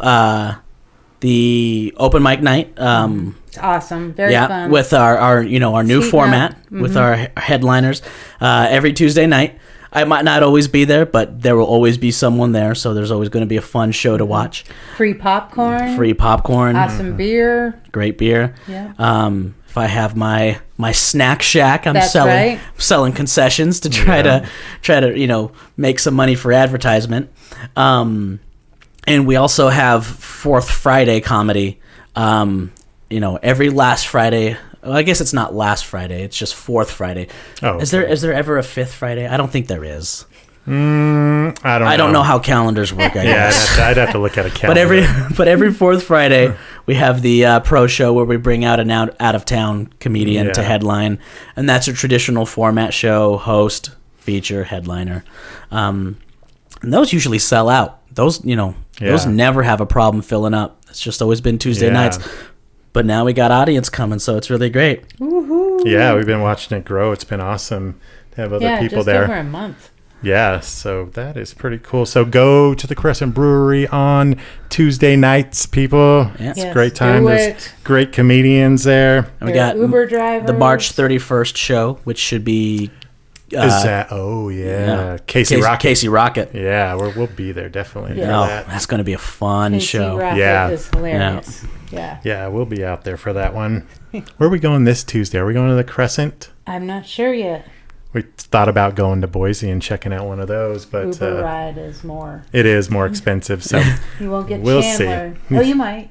the open mic night. It's awesome. Very fun. With our new format with our headliners every Tuesday night. I might not always be there, but there will always be someone there, so there's always going to be a fun show to watch. Free popcorn. Awesome beer. Great beer. Yeah. If I have my snack shack, I'm selling concessions to try to make some money for advertisement. And we also have Fourth Friday comedy. Every last Friday. Well, I guess it's not last Friday. It's just Fourth Friday. Oh, okay. Is there ever a fifth Friday? I don't think there is. I don't know how calendars work. I guess. I'd have to look at a calendar. But every Fourth Friday we have the pro show where we bring out an out of town comedian to headline, and that's a traditional format show: host, feature, headliner. And those usually sell out. Those never have a problem filling up. It's just always been Tuesday nights. But now we got audience coming, so it's really great. Woo-hoo. Yeah, we've been watching it grow. It's been awesome to have other people there. Yeah, just over a month. Yeah, so that is pretty cool. So go to the Crescent Brewery on Tuesday nights, people. Yeah. It's a great time. There's great comedians there. And we got Uber drivers. The March 31st show, which should be... Casey Rocket. Yeah, Yeah, we'll be there definitely. Yeah. That's going to be a fun show. Rocket is hilarious. Yeah, we'll be out there for that one. Where are we going this Tuesday? Are we going to the Crescent? I'm not sure yet. we thought about going to Boise and checking out one of those, but Uber ride is more. it is more expensive. So You won't get we'll Chandler. see. Oh, you might.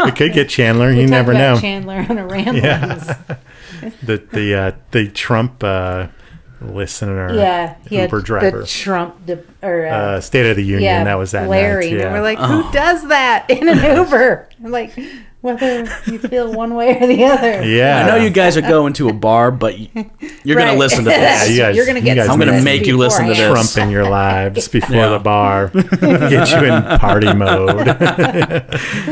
We could get Chandler. We You talked never about know. Chandler on a ramblings. Yeah. the Trump listener. Yeah, he Uber had driver. the Trump State of the Union. yeah, That was that Larry. night. Yeah. And we're like, who does that in an Uber? I'm like, whether you feel one way or the other. Yeah. I know you guys are going to a bar, but you're going Right. to listen to this. Yeah, you guys- You're gonna you get. guys I'm going to need make you listen to this. Trump in your lives before Yeah. the bar. Get you in party mode.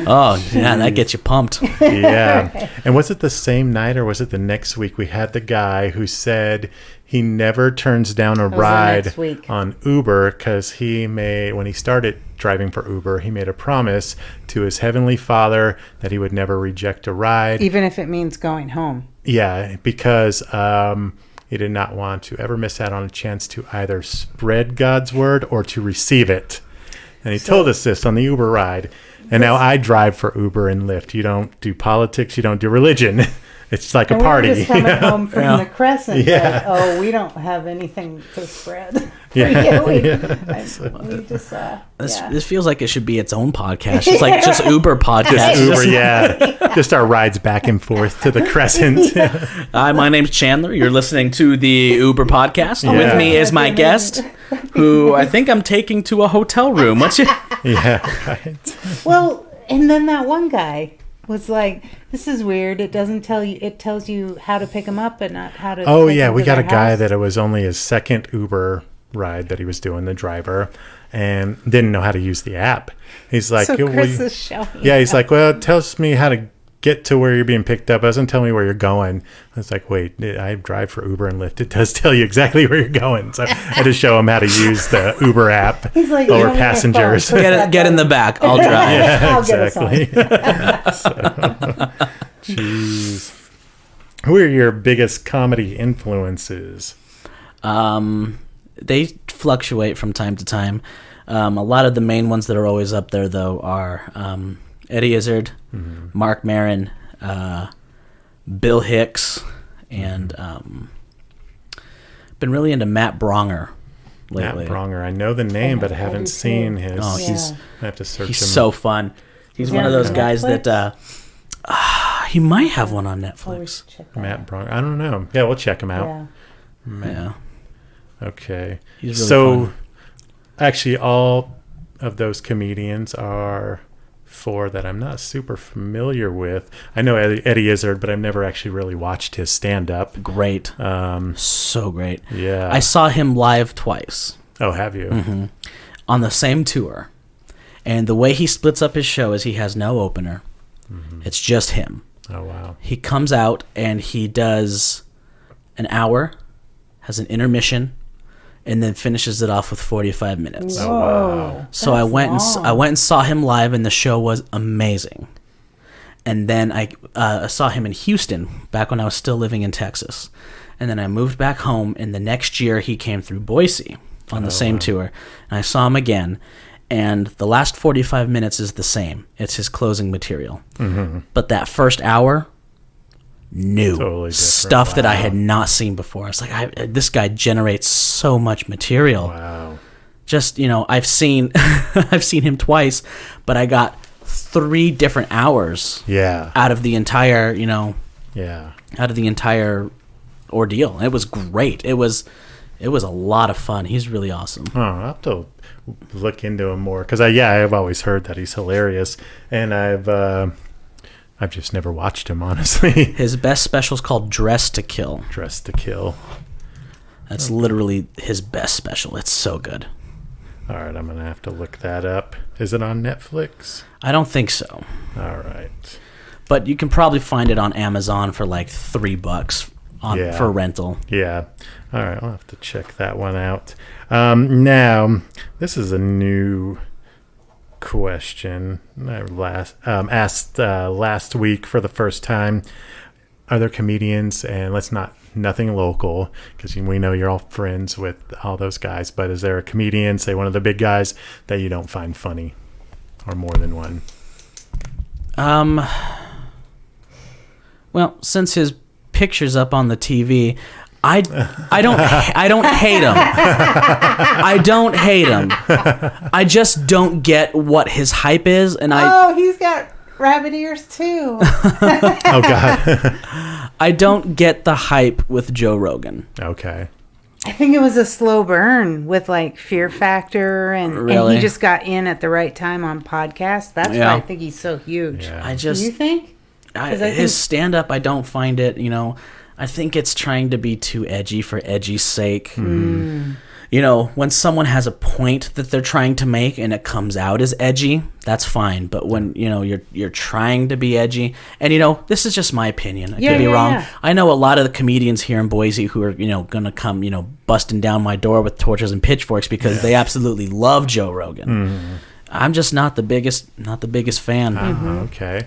Oh, yeah, that gets you pumped. Yeah. And was it the same night or was it the next week? We had the guy who said he never turns down a was the ride next week. on Uber because when he started driving for Uber, he made a promise to his heavenly Father that he would never reject a ride. Even if it means going home. Yeah, because he did not want to ever miss out on a chance to either spread God's word or to receive it. And he told us this on the Uber ride. And now I drive for Uber and Lyft. You don't do politics. You don't do religion. It's like a And party. we were just coming home from Yeah. the Crescent. Yeah. Like, we don't have anything to spread. For Yeah. you. We just, This feels like it should be its own podcast. It's like just Uber podcast. Just Uber, yeah. Just our rides back and forth to the Crescent. Hi, my name's Chandler. You're listening to the Uber podcast. Yeah. With me is my guest, who I think I'm taking to a hotel room. What's your... Yeah, right. Well, and then that one guy was like, "This is weird. It doesn't tell you. It tells you how to pick them up, but not how to." Oh, take yeah. them We to got a their guy house." that it was only his second Uber ride that he was doing, the driver, and didn't know how to use the app. He's like, So "Yeah, well, Chris is showing. yeah, he's like, well, it tells me how to get to where you're being picked up. It doesn't tell me where you're going. I was like, wait, I drive for Uber and Lyft. It does tell you exactly where you're going. So I had to show him how to use the Uber app He's like, over "You have your passengers. phone. Get in the back. I'll drive. Yeah, I'll get us on. exactly. Jeez. Who are your biggest comedy influences? They fluctuate from time to time. A lot of the main ones that are always up there, though, are Eddie Izzard, Mark Maron, Bill Hicks, and been really into Matt Bronger lately. Matt Bronger. I know the name, but I I haven't do seen too. his. Oh, Yeah. I have to search He's him. so fun. He's one of those on guys Netflix? that he might have one on Oh, we Netflix. should check that Matt out. Bronger. I don't know. Yeah, we'll check him out. Yeah. Yeah. Okay. He's really so, fun. actually, all of those comedians are four that I'm not super familiar with. I know Eddie Izzard, but I've never actually really watched his stand-up. Great. So great. Yeah. I saw him live twice Oh, have you? on the same tour. And the way he splits up his show is he has no opener. It's just him. Oh, wow. He comes out and he does an hour, has an intermission, and then finishes it off with 45 minutes. Oh, wow. So I went and saw him live, and the show was amazing. And then I saw him in Houston back when I was still living in Texas. And then I moved back home, and the next year he came through Boise on the same tour. And I saw him again, and the last 45 minutes is the same. It's his closing material. But that first hour, new Totally different. stuff that I Wow. had not seen before. It's like, this guy generates so much material. Wow. Just, I've seen I've seen him twice, but I got 3 different hours Yeah. out of the entire, Yeah. out of the entire ordeal. It was great. It was a lot of fun. He's really awesome. Oh, I'll have to look into him more because I've always heard that he's hilarious, and I've just never watched him, honestly. His best special is called Dress to Kill. Dress to Kill. That's literally his best special. It's so good. All right, I'm gonna have to look that up. Is it on Netflix? I don't think so, All right. but you can probably find it on Amazon for like $3 Yeah. for rental. Yeah. All right, I'll have to check that one out. Now, this is a new question I asked last week for the first time. Are there comedians, and nothing local, because we know you're all friends with all those guys, but is there a comedian, say one of the big guys, that you don't find funny, or more than one? Well, since his picture's up on the TV, I don't hate him. I don't hate him. I just don't get what his hype is, and he's got rabbit ears too. Oh God. I don't get the hype with Joe Rogan. Okay. I think it was a slow burn with like Fear Factor, and he just got in at the right time on podcasts. That's why I think he's so huge. Yeah. Do you think? His stand-up, I don't find it, I think it's trying to be too edgy for edgy's sake. Mm-hmm. When someone has a point that they're trying to make and it comes out as edgy, that's fine. But when, you're trying to be edgy, and, this is just my opinion. I could be wrong. Yeah. I know a lot of the comedians here in Boise who are, going to come, busting down my door with torches and pitchforks because they absolutely love Joe Rogan. Mm-hmm. I'm just not the biggest fan. Okay.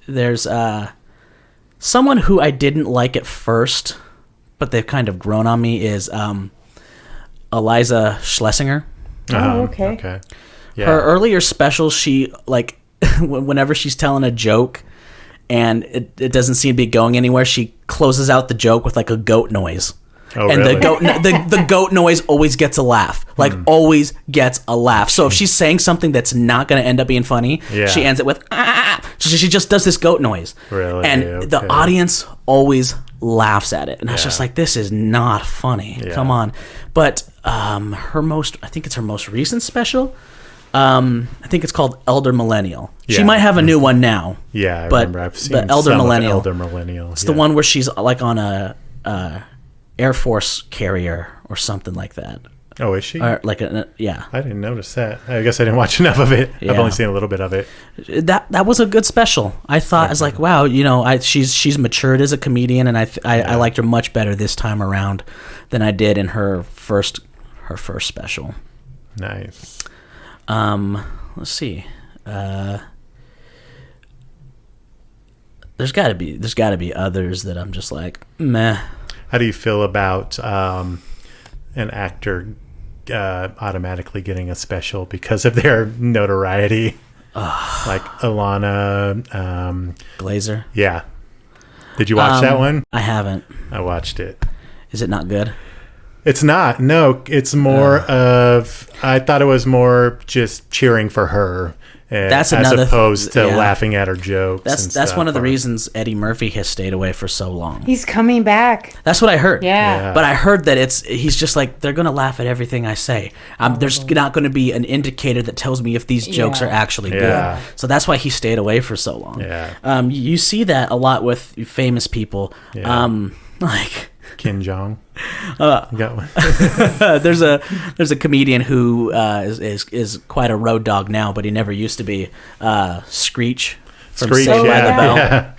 There's someone who I didn't like at first, but they've kind of grown on me, is Eliza Schlesinger. Oh, okay. Yeah. Her earlier specials, she, like, whenever she's telling a joke and it doesn't seem to be going anywhere, she closes out the joke with, like, a goat noise. Oh, and really? the goat noise always gets a laugh. Like, always gets a laugh. So if she's saying something that's not going to end up being funny, she ends it with, ah! She just does this goat noise. Really? And the audience always laughs at it. And I was just like, this is not funny. Yeah. Come on. But I think it's her most recent special. I think it's called Elder Millennial. Yeah. She might have a new one now. Yeah, I remember. I've seen but Elder some Millennial. of Elder Millennial. It's the one where she's like on a Air Force carrier or something like that. Oh, is she? Or like yeah. I didn't notice that. I guess I didn't watch enough of it. Yeah. I've only seen a little bit of it. That was a good special. I thought I was like, wow, she's matured as a comedian, and I liked her much better this time around than I did in her first special. Nice. Let's see. There's got to be others that I'm just like, meh. How do you feel about an actor automatically getting a special because of their notoriety? Like Alana Glazer. Yeah. Did you watch that one? I haven't. I watched it. Is it not good? It's not. No, it's more of. I thought it was more just cheering for her. That's as another opposed to laughing at her jokes. That's one of the reasons Eddie Murphy has stayed away for so long. He's coming back. That's what I heard. Yeah. But I heard that he's just like, they're gonna laugh at everything I say. There's not going to be an indicator that tells me if these jokes are actually good. So that's why he stayed away for so long. Yeah. You see that a lot with famous people. Yeah. Like Kim Jong. Got one. there's a comedian who is quite a road dog now, but he never used to be. Screech from Saved by the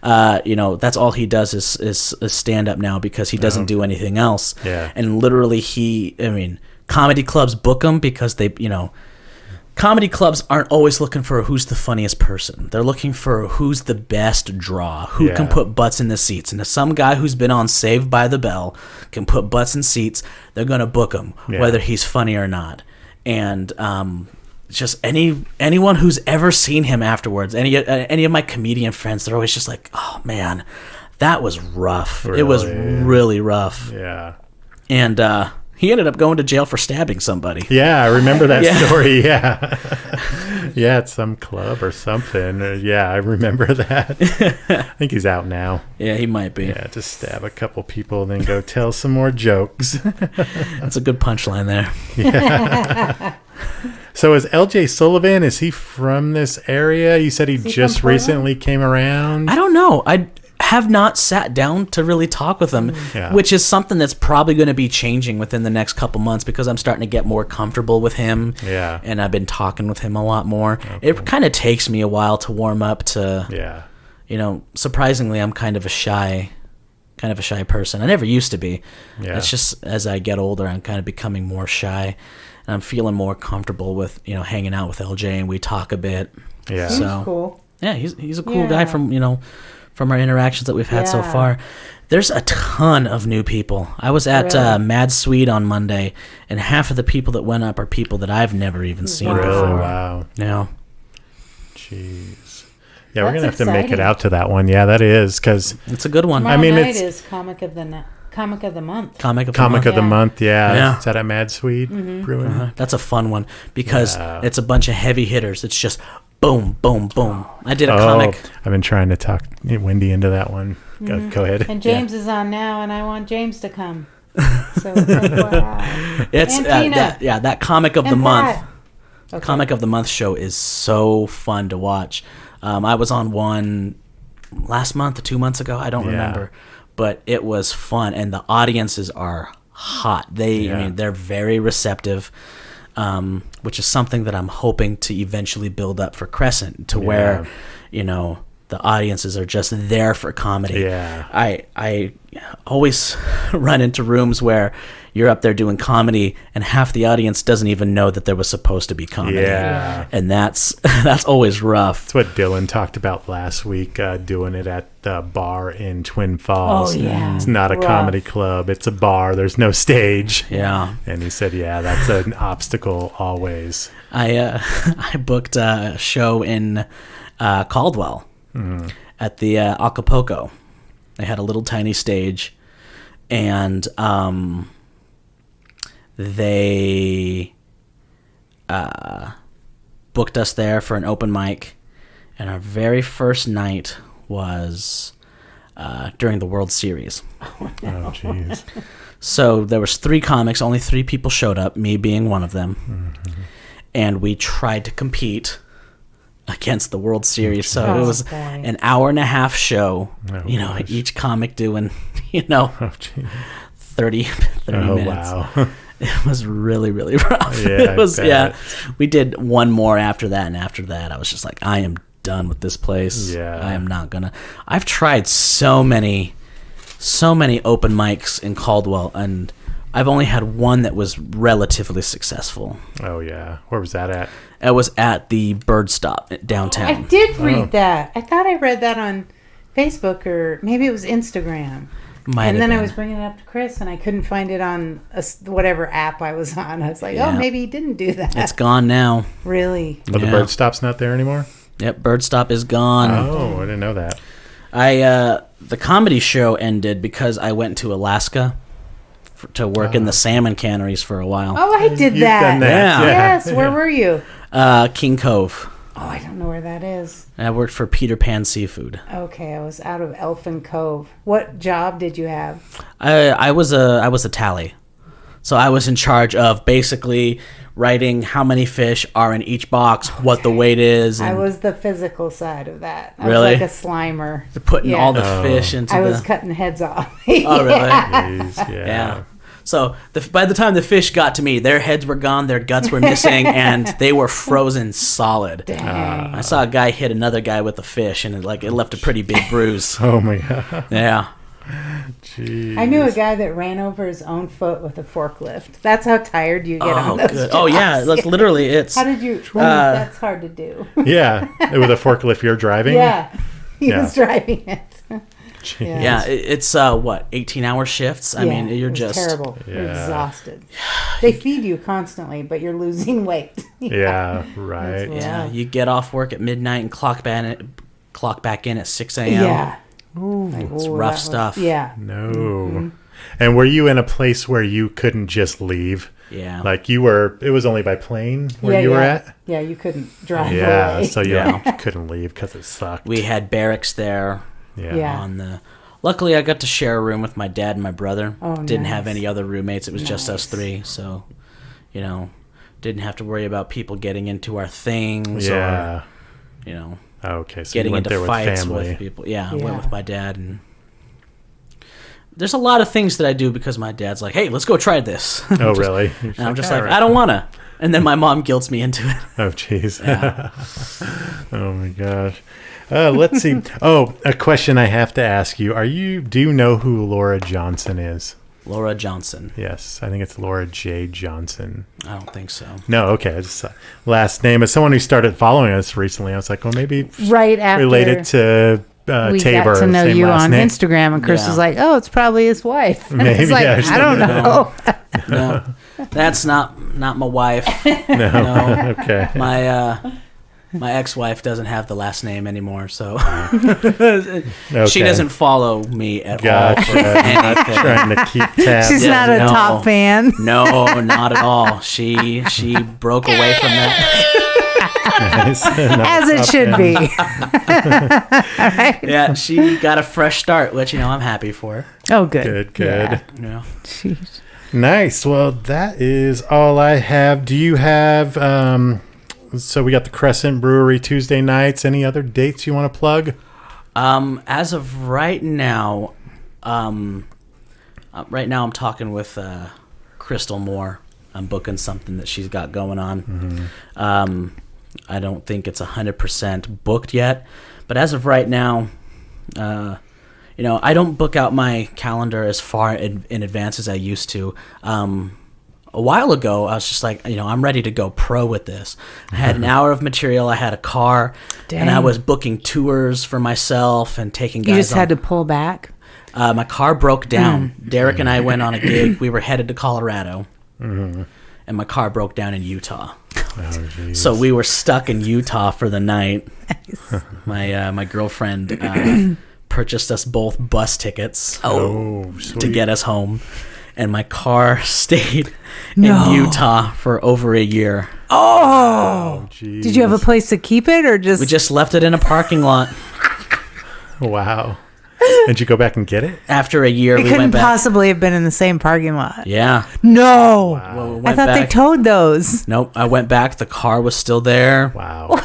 Bell. That's all he does is stand up now because he doesn't do anything else. Yeah. And literally comedy clubs book him because they, comedy clubs aren't always looking for who's the funniest person. They're looking for who's the best draw, who can put butts in the seats. And if some guy who's been on Saved by the Bell can put butts in seats, they're going to book him, whether he's funny or not. And just anyone who's ever seen him afterwards, any of my comedian friends, they're always just like, oh, man, that was rough. Really? It was really rough. Yeah. And he ended up going to jail for stabbing somebody. Yeah, I remember that story. Yeah. Yeah, at some club or something. Yeah, I remember that. I think he's out now. Yeah, he might be. Yeah, just stab a couple people, then go tell some more jokes. That's a good punchline there. Yeah. So is LJ Sullivan, is he from this area? You said he just recently came around? I don't know. I have not sat down to really talk with him, which is something that's probably going to be changing within the next couple months because I'm starting to get more comfortable with him. Yeah. And I've been talking with him a lot more. Okay. It kind of takes me a while to warm up to, surprisingly, I'm kind of a shy person. I never used to be. Yeah. It's just as I get older, I'm kind of becoming more shy. And I'm feeling more comfortable with, hanging out with LJ, and we talk a bit. Yeah. So, he's cool. Yeah, he's a cool guy from our interactions that we've had so far. There's a ton of new people. I was at Mad Swede on Monday, and half of the people that went up are people that I've never even seen before. Wow. Yeah. Jeez. Yeah, we're That's gonna have to make it exciting. out to that one. Yeah, that is because It's a good one. Tomorrow I mean, night it's- is comic of the month. Comic of the comic month. of the month. Yeah. Yeah. Is that at Mad Sweet Brewing? That's a fun one because Yeah. it's a bunch of heavy hitters. It's just boom, boom, boom. I did a Oh, comic. I've been trying to talk Wendy into that one. Go ahead. And James is on now, and I want James to come. So FYI. It's And Tina. that comic of the And month. Pat. Okay. Comic of the month show is so fun to watch. I was on one last month or 2 months ago. I don't Yeah. remember, but it was fun, and the audiences are hot. They're very receptive, which is something that I'm hoping to eventually build up for Crescent to where, the audiences are just there for comedy. Yeah. I always run into rooms where you're up there doing comedy and half the audience doesn't even know that there was supposed to be comedy. Yeah. And that's always rough. That's what Dylan talked about last week, doing it at the bar in Twin Falls. Oh, yeah. It's not a Rough. comedy club. It's a bar. There's no stage. Yeah. And he said, yeah, that's an obstacle always. I booked a show in Caldwell at the Acapulco. They had a little tiny stage, and they booked us there for an open mic. And our very first night was during the World Series. Oh, jeez. So there was 3 comics, only 3 people showed up, me being one of them. And we tried to compete against the World Series. So it was boy. an hour and a half show, Oh, gosh. each comic doing, Oh, geez. 30 Oh, minutes. wow. It was really, really rough. Yeah, It was, I yeah. bet. We did one more after that, and after that I was just like, I am done with this place. Yeah. I am not gonna. I've tried so many open mics in Caldwell, and I've only had one that was relatively successful. Oh, yeah. Where was that at? It was at the Bird Stop downtown. I did read that. I thought I read that on Facebook or maybe it was Instagram. Might And have then I been. was bringing it up to Chris, and I couldn't find it on whatever app I was on. I was like, Yeah. oh, maybe he didn't do that. It's gone now. Really? Oh, the Yeah. Bird Stop's not there anymore? Yep, Bird Stop is gone. Oh, I didn't know that. The comedy show ended because I went to Alaska to work in the salmon canneries for a while. Oh, I did You've that. done that. Yeah. Yes. Where were you? King Cove. Oh, I don't know where that is. I worked for Peter Pan Seafood. Okay, I was out of Elfin Cove. What job did you have? I was a tally, so I was in charge of basically writing how many fish are in each box, what the weight is, I and was the physical side of that. I Really? was like a slimer. putting Yeah. all the Oh. fish into I the. was cutting heads off. Oh, really? Jeez, yeah. Yeah. So by the time the fish got to me, their heads were gone, their guts were missing, and they were frozen solid. Dang. I saw a guy hit another guy with a fish, and it left a pretty big bruise. Oh, my God. Yeah. Jeez. I knew a guy that ran over his own foot with a forklift. That's how tired you get Oh, on those good. jobs. Oh, yeah. Like literally, it's. How did you? That's hard to do. Yeah. With a forklift you're driving? Yeah, he Yeah. was driving it. Jeez. Yeah, it's 18-hour shifts. I mean, you're it was just terrible. You're Yeah. exhausted. They feed you constantly, but you're losing weight. Yeah, right. That's yeah. Wow. You get off work at midnight and clock back in at 6 a.m. Yeah. It's Ooh, rough that was- stuff. Yeah. No. And were you in a place where you couldn't just leave? Yeah. Like it was only by plane where you were at? Yeah, you couldn't drive Yeah, away. so you Yeah. couldn't leave because it sucked. We had barracks there. Yeah. Luckily, I got to share a room with my dad and my brother. Oh, Didn't have nice. any other roommates. It was just us Nice. 3. So, didn't have to worry about people getting into our things Yeah. or, Okay, so getting you went into there fights with family. with people. Yeah, I went Yeah. with my dad. And there's a lot of things that I do because my dad's like, hey, let's go try this. Oh, really? You're And I'm just "All like, right." I don't want to. And then my mom guilts me into it. Oh, jeez. Oh, my gosh. Let's see. Oh, a question I have to ask you. Do you know who Laura Johson is? Laura Johson. Yes, I think it's Laura J. Johnson. I don't think so. No, okay. It's last name. As someone who started following us recently, I was like, well, maybe Right after related to we Tabor. got to know same you last on name. Instagram, and Chris Yeah. was like, "Oh, it's probably his wife." And I was Maybe, like, yeah, I don't know. No, that's not my wife. No, okay. My My ex-wife doesn't have the last name anymore, so Okay. she doesn't follow me at all Gotcha. for anything. Trying to keep tabs. She's not a top fan. No, not at all. She broke away from that. Nice. Not As it top should fan. be. Yeah, she got a fresh start, which I'm happy for. Oh, good. Good. Yeah. Jeez. Nice. Well, that is all I have. Do you have, so we got the Crescent Brewery Tuesday nights. Any other dates you want to plug? As of right now, I'm talking with Crystal Moore. I'm booking something that she's got going on. Mm-hmm. I don't think it's 100% booked yet, but as of right now, I don't book out my calendar as far in advance as I used to. A while ago, I was just like, I'm ready to go pro with this. I had an hour of material. I had a car, and I was booking tours for myself and taking guys You just had to pull back? my car broke down. Derek and I went on a gig. We were headed to Colorado, and my car broke down in Utah. Oh, So we were stuck in Utah for the night. My girlfriend purchased us both bus tickets to get us home, and my car stayed in Utah for over a year. Oh, did you have a place to keep it, or just? We just left it in a parking lot. Wow. Did you go back and get it? After a year, It we couldn't went back. possibly have been in the same parking lot. Yeah. No, Wow. We I went thought they back. towed those. Nope. I went back. The car was still there. Wow.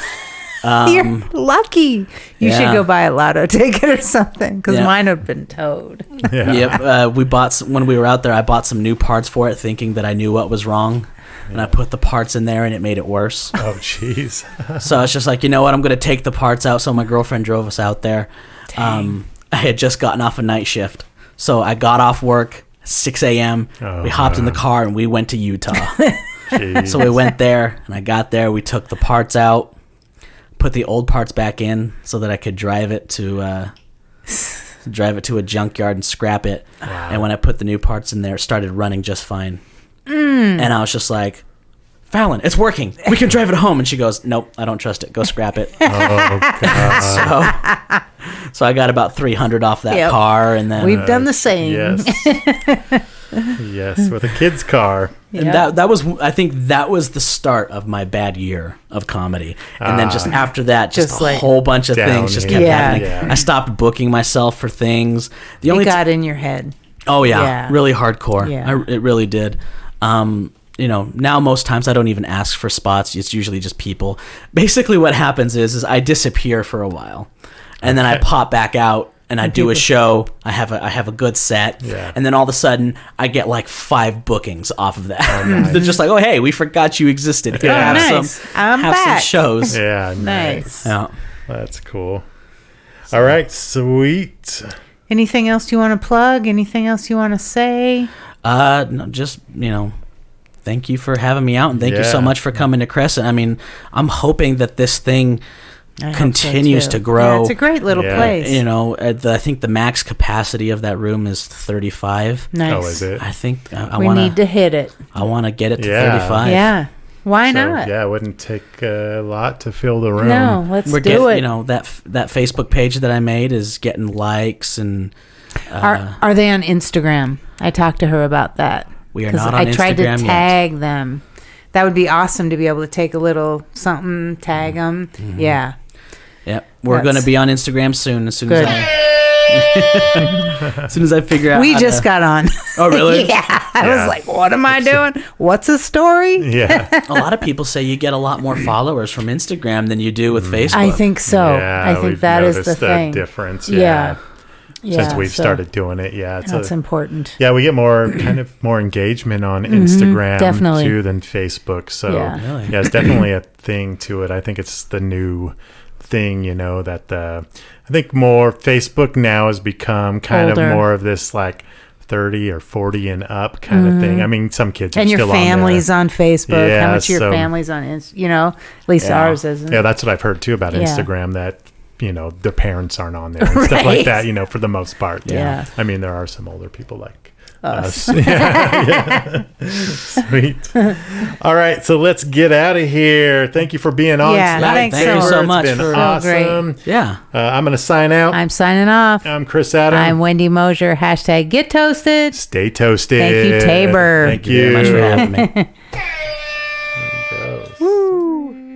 You're lucky. You should yeah. go buy a lotto ticket or something, because Yeah. mine would have been towed. Yeah. Yep. We bought when we were out there. I bought some new parts for it, thinking that I knew what was wrong, and I put the parts in there, and it made it worse. Oh, jeez. So I was just like, you know what? I'm going to take the parts out. So my girlfriend drove us out there. I had just gotten off a night shift, so I got off work 6 a.m. Oh, we hopped in the man. car and we went to Utah. Jeez. So we went there, and I got there. We took the parts out, put the old parts back in, so that I could drive it to a junkyard and scrap it. Wow. And when I put the new parts in there, it started running just fine. And I was just like, Fallon, it's working. We can drive it home. And she goes, nope, I don't trust it. Go scrap it. Oh, God. So I got about $300 off that Yep. car, and then We've done the same. Yes. Yes, with a kid's car. and that was, I think that was the start of my bad year of comedy. And then just after that, just Just a like whole bunch of things just kept downhill. happening. Yeah. I stopped booking myself for things. The It only got in your head. Oh yeah, Yeah. really hardcore. Yeah. It really did. Now most times I don't even ask for spots. It's usually just people. Basically, what happens is I disappear for a while, and then I pop back out and I do a show. I have a good set, Yeah. and then all of a sudden I get like 5 bookings off of that. nice. They're just like, oh hey, we forgot you existed. Here, Yeah. have Nice. some, I'm have some back. shows. Yeah, Nice. Yeah. That's cool. All right, sweet. Anything else you want to plug? Anything else you want to say? No, just thank you for having me out, and thank you so Yeah. much for coming to Crescent. I mean, I'm hoping that this thing I hope so, continues too. to grow. Yeah, it's a great little Yeah. place. I think the max capacity of that room is 35. Nice. Oh, is it? I think I We want need to hit it. I want to get it to Yeah. 35. Yeah. Why So, not? yeah, it wouldn't take a lot to fill the room. No, let's We're do getting, it. that Facebook page that I made is getting likes, and Are they on Instagram? I talked to her about that. we are 'Cause not on I tried to Instagram yet. tag them. That would be awesome to be able to take a little something, tag them. Mm-hmm. Yeah. Yep, we're That's- going to be on Instagram soon. As soon Good. as I figure out. We how just to- got on. Oh really? Yeah. I Yeah. was like, what am I doing? What's a story? Yeah. A lot of people say you get a lot more followers from Instagram than you do with Facebook. I think so. Yeah, I think we've that is the noticed thing. difference. Yeah. Yeah, Since we've so started doing it, yeah, That's important. yeah, we get more more engagement on Instagram definitely. too than Facebook. So Yeah. Really? yeah, it's definitely a thing to it. I think it's the new thing, that I think more Facebook now has become kind Older. of more of this like 30 or 40 and up kind of thing. I mean, some kids are And your still family's on Facebook. Yeah, How much of your so- family's on at least Yeah. ours isn't. Yeah, that's what I've heard too about Yeah. Instagram, that their parents aren't on there and stuff like Right. that, for the most part. Yeah. I mean, there are some older people like Us. Sweet. All right, so let's get out of here. Thank you for being on. Yeah, tonight. thanks Thank you so It's much been for awesome. Yeah. I'm going to sign out. I'm signing off. I'm Chris Adam. I'm Wendy Mosier. Hashtag get toasted. Stay toasted. Thank you, Tabor. Thank Thank you very much for having me. There he goes. Woo.